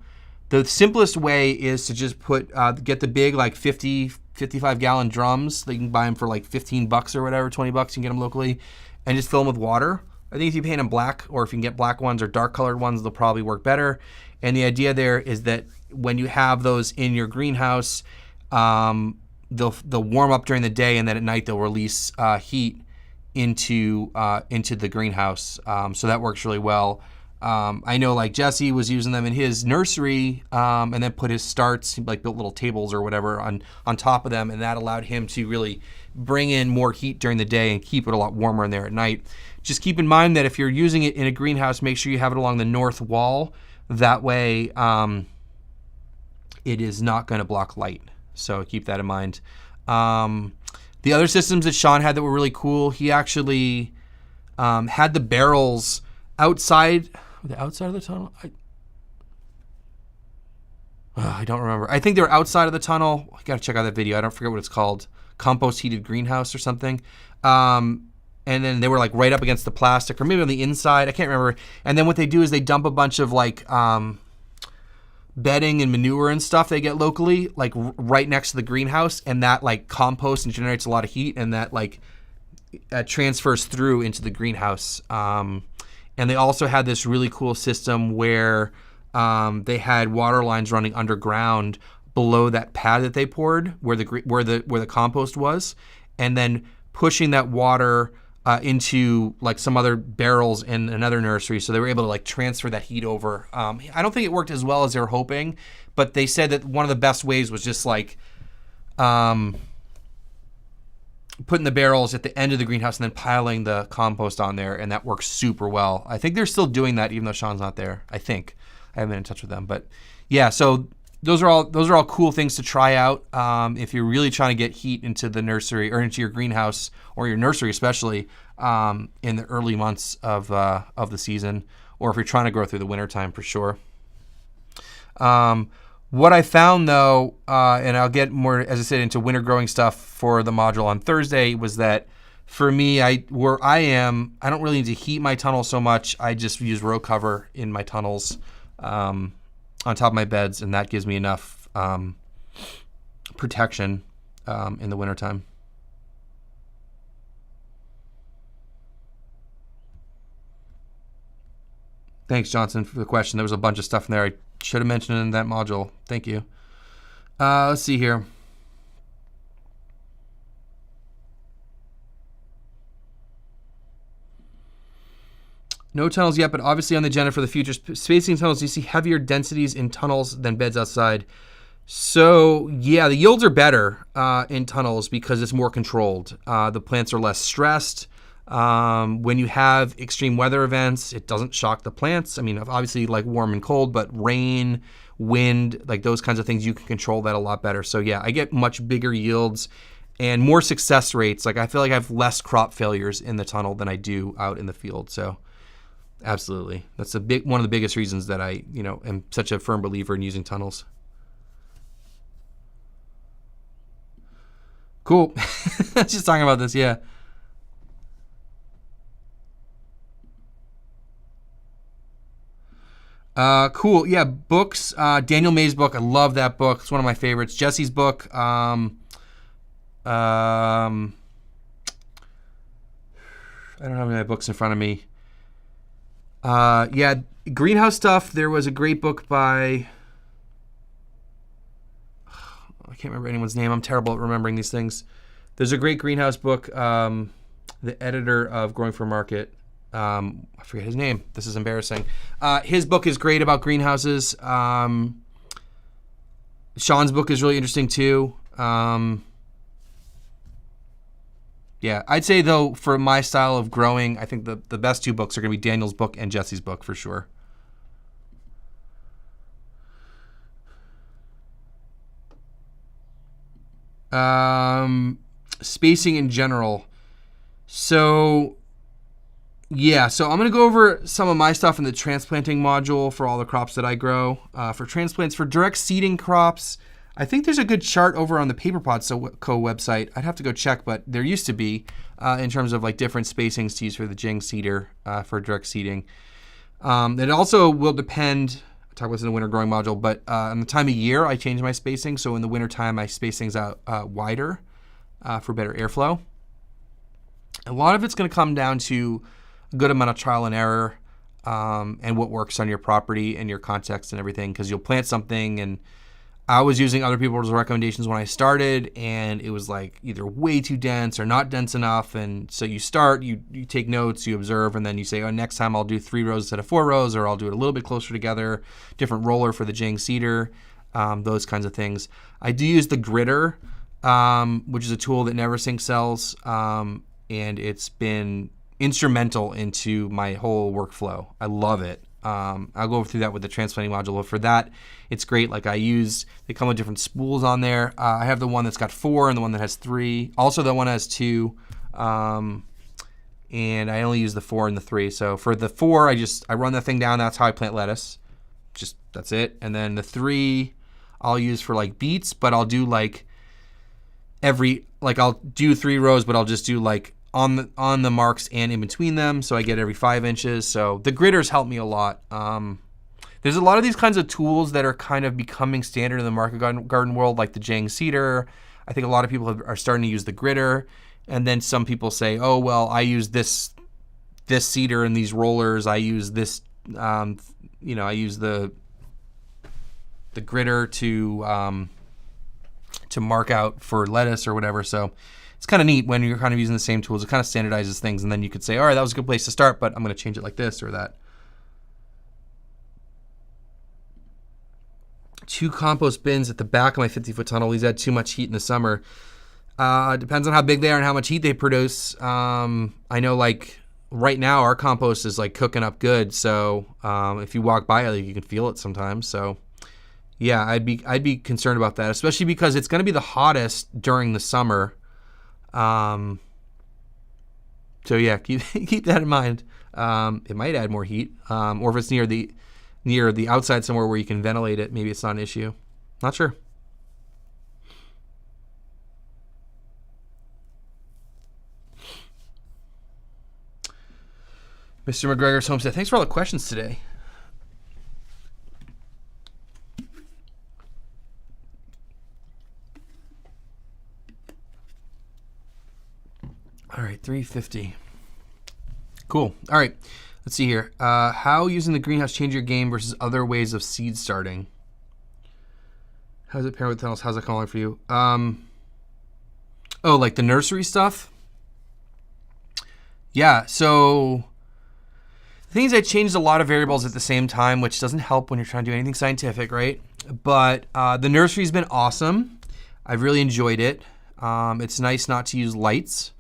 The simplest way is to just get the big like 50, 55 gallon drums. You can buy them for like $15 or whatever, $20. You can get them locally, and just fill them with water. I think if you paint them black, or if you can get black ones or dark colored ones, they'll probably work better. And the idea there is that when you have those in your greenhouse, they'll warm up during the day, and then at night they'll release heat into the greenhouse. So that works really well. I know like Jesse was using them in his nursery, and then put his starts, like built little tables or whatever on top of them, and that allowed him to really bring in more heat during the day and keep it a lot warmer in there at night. Just keep in mind that if you're using it in a greenhouse, make sure you have it along the north wall. That way it is not going to block light. So keep that in mind. The other systems that Sean had that were really cool, he actually had the barrels outside. Were they outside of the tunnel? I don't remember. I think they were outside of the tunnel. I got to check out that video. I don't forget what it's called. Compost heated greenhouse or something. And then they were like right up against the plastic, or maybe on the inside. I can't remember. And then what they do is they dump a bunch of like bedding and manure and stuff they get locally, like right next to the greenhouse, and that like composts and generates a lot of heat, and that like transfers through into the greenhouse. And they also had this really cool system where they had water lines running underground below that pad that they poured, where the compost was, and then pushing that water into like some other barrels in another nursery, so they were able to like transfer that heat over. I don't think it worked as well as they were hoping, but they said that one of the best ways was just like putting the barrels at the end of the greenhouse and then piling the compost on there, and that works super well. I think they're still doing that even though Sean's not there. I think I haven't been in touch with them, but yeah. So those are all cool things to try out if you're really trying to get heat into the nursery or into your greenhouse or your nursery, especially in the early months of the season, or if you're trying to grow through the wintertime for sure. What I found though, and I'll get more, as I said, into winter growing stuff for the module on Thursday, was that for me, where I am, I don't really need to heat my tunnel so much. I just use row cover in my tunnels on top of my beds, and that gives me enough protection in the wintertime. Thanks, Johnson, for the question. There was a bunch of stuff in there I should have mentioned in that module. Thank you. Let's see here. No tunnels yet, but obviously on the agenda for the future. Spacing tunnels, you see heavier densities in tunnels than beds outside. So, yeah, the yields are better in tunnels because it's more controlled. The plants are less stressed. When you have extreme weather events, it doesn't shock the plants. I mean, obviously like warm and cold, but rain, wind, like those kinds of things, you can control that a lot better. So, yeah, I get much bigger yields and more success rates. Like I feel like I have less crop failures in the tunnel than I do out in the field. So, absolutely. That's one of the biggest reasons that I, am such a firm believer in using tunnels. Cool. Just talking about this, yeah. Cool. Yeah, books. Daniel May's book. I love that book. It's one of my favorites. Jesse's book. I don't have any books in front of me. Yeah, greenhouse stuff. There was a great book by, I can't remember anyone's name. I'm terrible at remembering these things. There's a great greenhouse book. The editor of Growing for Market, I forget his name. This is embarrassing. His book is great about greenhouses. Sean's book is really interesting too. Yeah, I'd say though, for my style of growing, I think the best two books are going to be Daniel's book and Jesse's book for sure. Spacing in general. So, yeah, so I'm going to go over some of my stuff in the transplanting module for all the crops that I grow. For transplants, for direct seeding crops, I think there's a good chart over on the PaperPod Co. website. I'd have to go check, but there used to be in terms of like different spacings to use for the Jing seeder for direct seeding. It also will depend, I'll talk about this in the winter growing module, but on the time of year, I change my spacing. So in the winter time, I space things out wider for better airflow. A lot of it's going to come down to a good amount of trial and error and what works on your property and your context and everything, because you'll plant something, and I was using other people's recommendations when I started, and it was like either way too dense or not dense enough. And so you start, you take notes, you observe, and then you say, oh, next time I'll do 3 rows instead of 4 rows, or I'll do it a little bit closer together, different roller for the Jing seeder, those kinds of things. I do use the gritter, which is a tool that NrcsInc sells, and it's been instrumental into my whole workflow. I love it. I'll go through that with the transplanting module. But for that, it's great. Like they come with different spools on there. I have the one that's got 4 and the one that has 3. Also, the one has 2. And I only use the 4 and the 3. So for the 4, I run that thing down. That's how I plant lettuce. That's it. And then the 3, I'll use for like beets, but I'll do like I'll do 3 rows, but I'll just do like on the marks and in between them, so I get every 5 inches. So the gritters help me a lot. There's a lot of these kinds of tools that are kind of becoming standard in the market garden world, like the Jing seeder. I think a lot of people are starting to use the gritter, and then some people say, oh, well, I use this seeder and these rollers. I use this, I use the gritter to mark out for lettuce or whatever. So it's kind of neat when you're kind of using the same tools. It kind of standardizes things, and then you could say, all right, that was a good place to start, but I'm going to change it like this or that. 2 compost bins at the back of my 50-foot tunnel. These add too much heat in the summer. It depends on how big they are and how much heat they produce. I know, like right now, our compost is like cooking up good. So if you walk by it, you can feel it sometimes. So yeah, I'd be concerned about that, especially because it's going to be the hottest during the summer. So yeah, keep that in mind. It might add more heat, or if it's near the outside somewhere where you can ventilate it, maybe it's not an issue. Not sure. Mr. McGregor's Homestead. Thanks for all the questions today. All right, 350. Cool. All right, let's see here. How using the greenhouse change your game versus other ways of seed starting? How does it pair with tunnels? How's that calling for you? Oh, like the nursery stuff? Yeah, so The thing is, I changed a lot of variables at the same time, which doesn't help when you're trying to do anything scientific, right? But the nursery's been awesome. I've really enjoyed it. It's nice not to use lights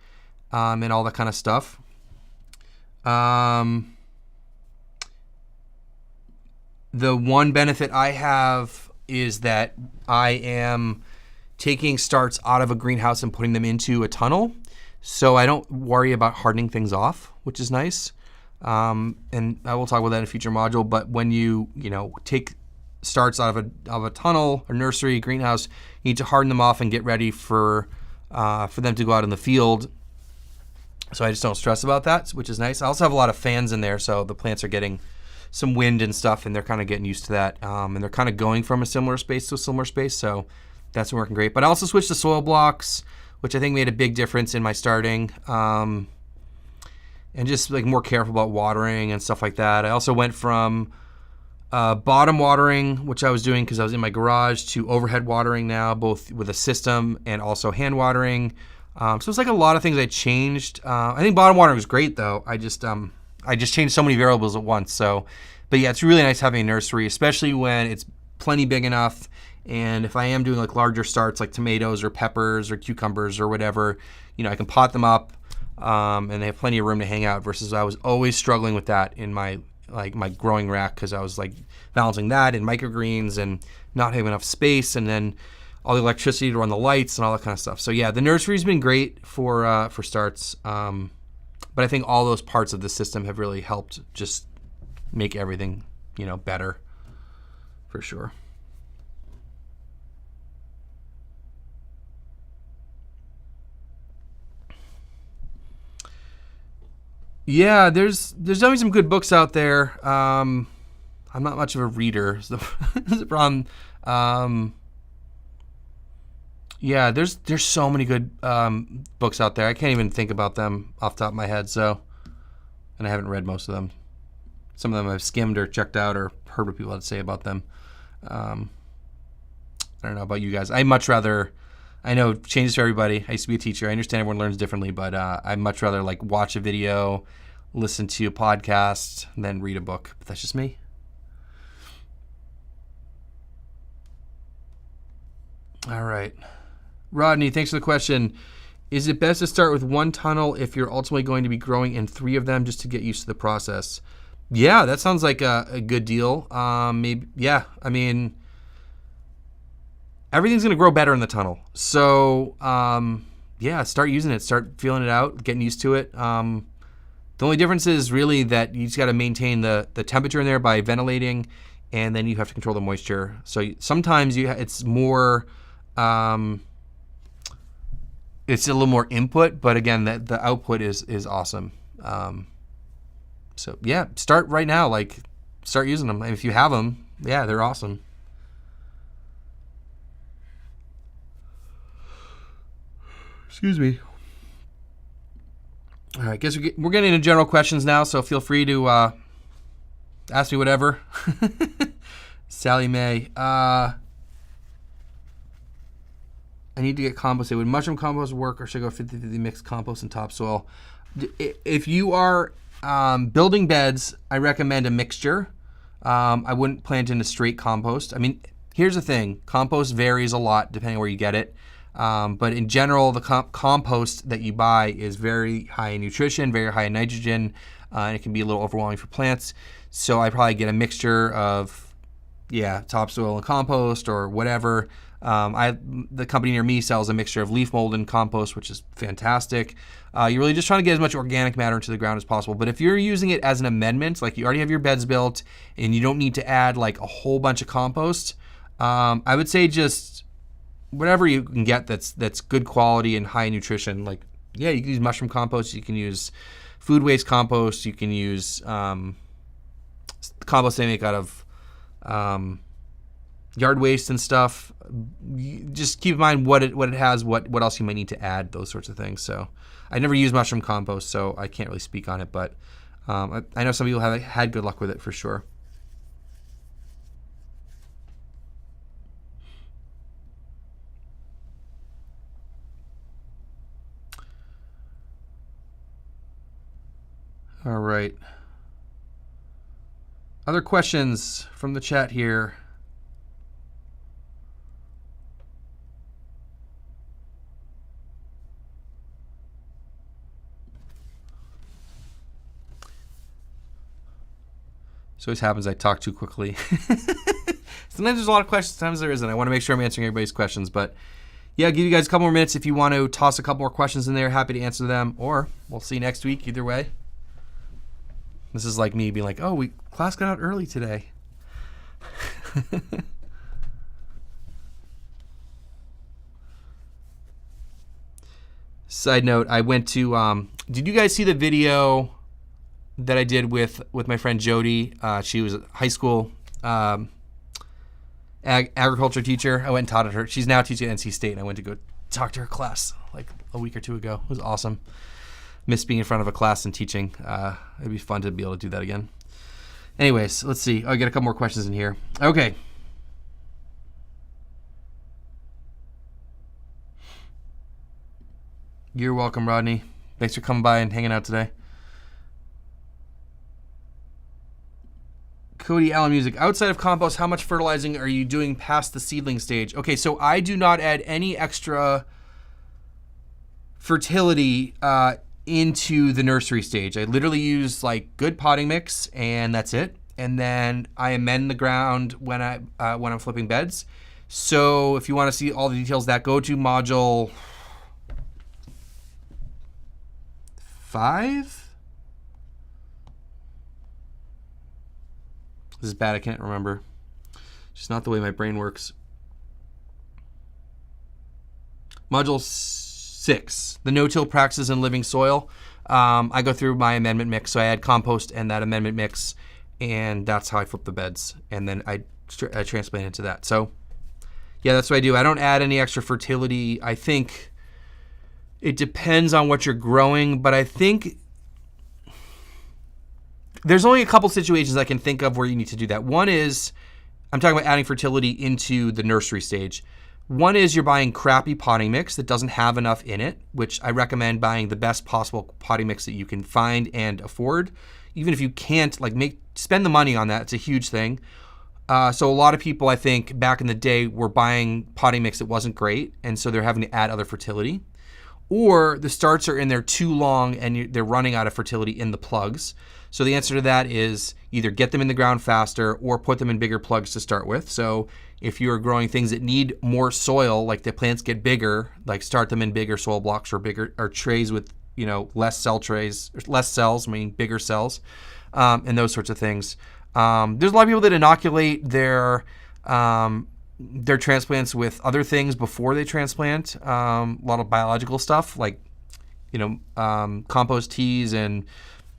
and all that kind of stuff. The one benefit I have is that I am taking starts out of a greenhouse and putting them into a tunnel. So I don't worry about hardening things off, which is nice. And I will talk about that in a future module. But when you take starts out of a tunnel or nursery, greenhouse, you need to harden them off and get ready for them to go out in the field. So I just don't stress about that, which is nice. I also have a lot of fans in there, so the plants are getting some wind and stuff, and they're kind of getting used to that. And they're kind of going from a similar space to a similar space, so that's working great. But I also switched to soil blocks, which I think made a big difference in my starting. And just like more careful about watering and stuff like that. I also went from bottom watering, which I was doing because I was in my garage, to overhead watering now, both with a system and also hand watering. So it's like a lot of things I changed. I think bottom watering was great though. I just changed so many variables at once. So, but yeah, it's really nice having a nursery, especially when it's plenty big enough. And if I am doing like larger starts like tomatoes or peppers or cucumbers or whatever, I can pot them up and they have plenty of room to hang out, versus I was always struggling with that in my growing rack, because I was like balancing that and microgreens and not having enough space, and then all the electricity to run the lights and all that kind of stuff. So yeah, the nursery's been great for starts. But I think all those parts of the system have really helped just make everything, better for sure. Yeah, there's definitely some good books out there. I'm not much of a reader. Is the problem. Yeah, there's so many good books out there. I can't even think about them off the top of my head. So, and I haven't read most of them. Some of them I've skimmed or checked out or heard what people had to say about them. I don't know about you guys. I much rather. I know it changes for everybody. I used to be a teacher. I understand everyone learns differently, but I much rather like watch a video, listen to a podcast, than read a book. But that's just me. All right. Rodney, thanks for the question. Is it best to start with one tunnel if you're ultimately going to be growing in 3 of them just to get used to the process? Yeah, that sounds like a good deal. Maybe, yeah. I mean, everything's going to grow better in the tunnel. So, yeah, start using it. Start feeling it out, getting used to it. The only difference is really that you just got to maintain the temperature in there by ventilating, and then you have to control the moisture. So sometimes it's more, it's a little more input, but again, the output is awesome. So yeah, start right now. Like, start using them. If you have them, yeah, they're awesome. Excuse me. All right, guess we're getting into general questions now, so feel free to ask me whatever. Sally Mae. I need to get composted. Would mushroom compost work, or should I go 50-50 mixed compost and topsoil? If you are building beds, I recommend a mixture. I wouldn't plant in a straight compost. I mean, here's the thing. Compost varies a lot depending on where you get it. But in general, the compost that you buy is very high in nutrition, very high in nitrogen, and it can be a little overwhelming for plants. So I probably get a mixture of, topsoil and compost or whatever. The company near me sells a mixture of leaf mold and compost, which is fantastic. You're really just trying to get as much organic matter into the ground as possible. But if you're using it as an amendment, like you already have your beds built and you don't need to add like a whole bunch of compost, I would say just whatever you can get that's good quality and high nutrition. Like, yeah, you can use mushroom compost, you can use food waste compost, you can use compost they make out of yard waste and stuff. Just keep in mind what it has, what else you might need to add, those sorts of things. So I never use mushroom compost, so I can't really speak on it, but I know some people have had good luck with it for sure. All right. Other questions from the chat here? So always happens I talk too quickly. Sometimes there's a lot of questions, sometimes there isn't. I want to make sure I'm answering everybody's questions. But yeah, I'll give you guys a couple more minutes if you want to toss a couple more questions in there. Happy to answer them. Or we'll see you next week. Either way. This is like me being like, oh, class got out early today. Side note, I went to, did you guys see the video that I did with my friend Jody? She was a high school agriculture teacher. I went and taught at her. She's now teaching at NC State, and I went to go talk to her class like a week or two ago. It was awesome. Missed being in front of a class and teaching. It'd be fun to be able to do that again. Anyways, let's see. I get a couple more questions in here. Okay. You're welcome, Rodney. Thanks for coming by and hanging out today. Cody Allen Music. Outside of compost, how much fertilizing are you doing past the seedling stage? Okay, so I do not add any extra fertility into the nursery stage. I literally use like good potting mix, and that's it. And then I amend the ground when I'm flipping beds. So if you want to see all the details, that go to module 5. This is bad. I can't remember. Just not the way my brain works. Module 6, the no-till practices in living soil. I go through my amendment mix. So I add compost and that amendment mix, and that's how I flip the beds. And then I transplant into that. So yeah, that's what I do. I don't add any extra fertility. I think it depends on what you're growing, but I think there's only a couple situations I can think of where you need to do that. One is, I'm talking about adding fertility into the nursery stage. One is you're buying crappy potting mix that doesn't have enough in it, which I recommend buying the best possible potting mix that you can find and afford. Even if you can't, spend the money on that. It's a huge thing. So a lot of people, I think, back in the day were buying potting mix that wasn't great, and so they're having to add other fertility. Or the starts are in there too long and they're running out of fertility in the plugs. So the answer to that is either get them in the ground faster or put them in bigger plugs to start with. So if you're growing things that need more soil, like the plants get bigger, like start them in bigger soil blocks or bigger or trays with less cells, meaning bigger cells, and those sorts of things. There's a lot of people that inoculate their transplants with other things before they transplant. A lot of biological stuff like compost teas and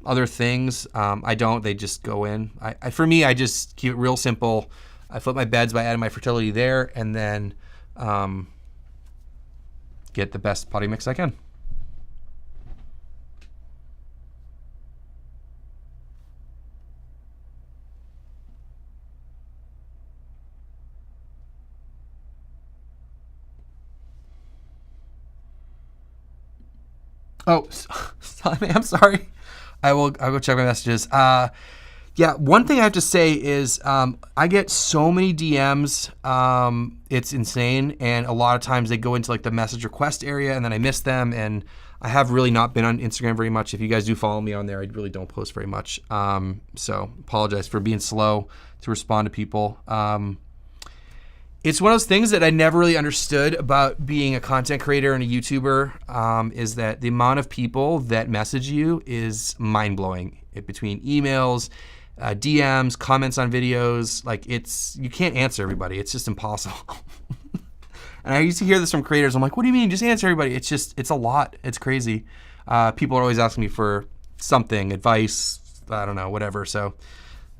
other things. I don't. They just go in. For me, I just keep it real simple. I flip my beds by adding my fertility there, and then get the best potting mix I can. Oh, I'm sorry. I'll go check my messages. Yeah, one thing I have to say is I get so many DMs. It's insane. And a lot of times they go into the message request area and then I miss them. And I have really not been on Instagram very much. If you guys do follow me on there, I really don't post very much. So apologize for being slow to respond to people. It's one of those things that I never really understood about being a content creator and a YouTuber, is that the amount of people that message you is mind-blowing. Between emails, DMs, comments on videos, you can't answer everybody. It's just impossible. And I used to hear this from creators. I'm like, what do you mean? Just answer everybody. It's a lot. It's crazy. People are always asking me for something, advice, I don't know, whatever. So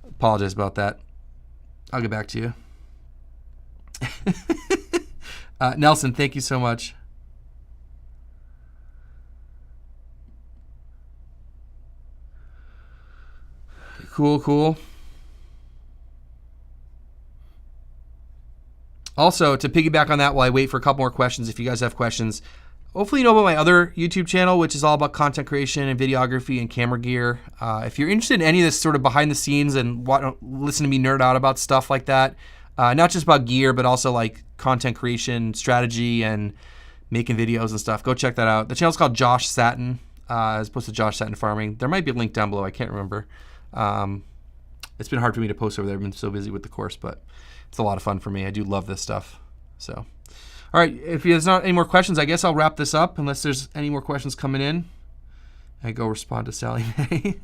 apologize about that. I'll get back to you. Nelson, thank you so much. Cool. Also, to piggyback on that while I wait for a couple more questions, if you guys have questions, hopefully you know about my other YouTube channel, which is all about content creation and videography and camera gear. If you're interested in any of this sort of behind the scenes and listen to me nerd out about stuff like that, not just about gear, but also like content creation strategy and making videos and stuff, go check that out. The channel's called Josh Sattin, as opposed to Josh Sattin Farming. There might be a link down below. I can't remember. It's been hard for me to post over there. I've been so busy with the course, but it's a lot of fun for me. I do love this stuff. So, all right, if there's not any more questions, I guess I'll wrap this up unless there's any more questions coming in. I go respond to Sally Mae.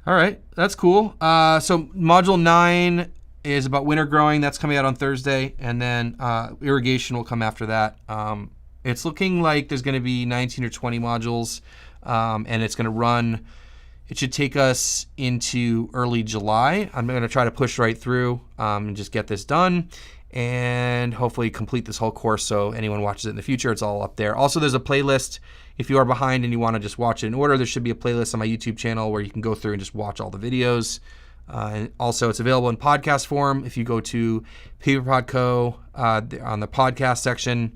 All right, that's cool. So module 9 is about winter growing. That's coming out on Thursday, and then irrigation will come after that. It's looking like there's going to be 19 or 20 modules, and it's going to run. It should take us into early July. I'm going to try to push right through and just get this done and hopefully complete this whole course so anyone watches it in the future, it's all up there. Also, there's a playlist. If you are behind and you want to just watch it in order, there should be a playlist on my YouTube channel where you can go through and just watch all the videos. And also, it's available in podcast form. If you go to PaperPod Co. On the podcast section,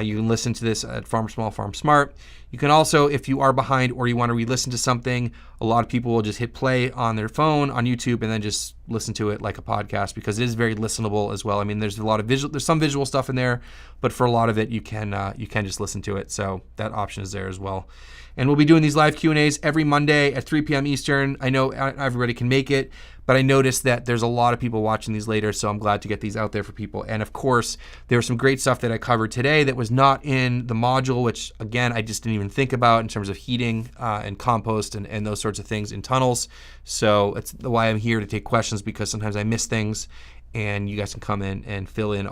you can listen to this at Farm Small, Farm Smart. You can also, if you are behind or you want to re-listen to something, a lot of people will just hit play on their phone on YouTube and then just listen to it like a podcast because it is very listenable as well. I mean, there's a lot of there's some visual stuff in there, but for a lot of it, you can just listen to it. So that option is there as well. And we'll be doing these live Q&As every Monday at 3 p.m. Eastern. I know everybody can make it, but I noticed that there's a lot of people watching these later, so I'm glad to get these out there for people. And of course, there was some great stuff that I covered today that was not in the module, which again, I just didn't even think about in terms of heating and compost and those sorts of things in tunnels. So it's why I'm here to take questions, because sometimes I miss things and you guys can come in and fill in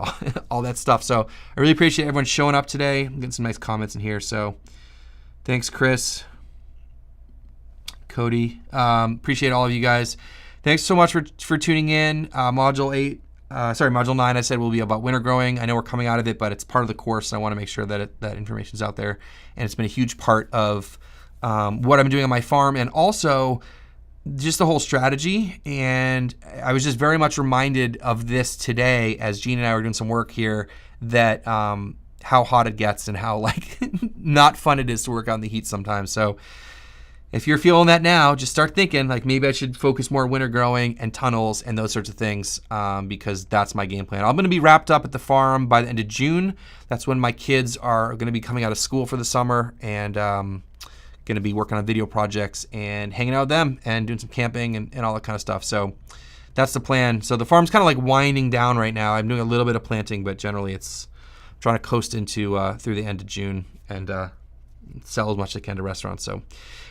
all that stuff. So I really appreciate everyone showing up today. I'm getting some nice comments in here. So thanks, Chris, Cody. Appreciate all of you guys. Thanks so much for tuning in. Module 9, I said, will be about winter growing. I know we're coming out of it, but it's part of the course. And I want to make sure that that information is out there. And it's been a huge part of what I'm doing on my farm and also just the whole strategy. And I was just very much reminded of this today as Gene and I were doing some work here, that how hot it gets and how not fun it is to work out in the heat sometimes. So if you're feeling that now, just start thinking maybe I should focus more on winter growing and tunnels and those sorts of things, because that's my game plan. I'm going to be wrapped up at the farm by the end of June. That's when my kids are going to be coming out of school for the summer, and going to be working on video projects and hanging out with them and doing some camping and all that kind of stuff. So that's the plan. So the farm's kind of winding down right now. I'm doing a little bit of planting, but generally it's trying to coast into through the end of June and sell as much as I can to restaurants. So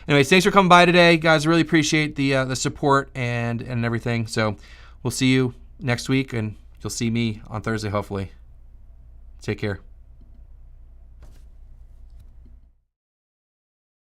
anyways, thanks for coming by today, guys. I really appreciate the support and everything. So we'll see you next week, and you'll see me on Thursday, hopefully. Take care.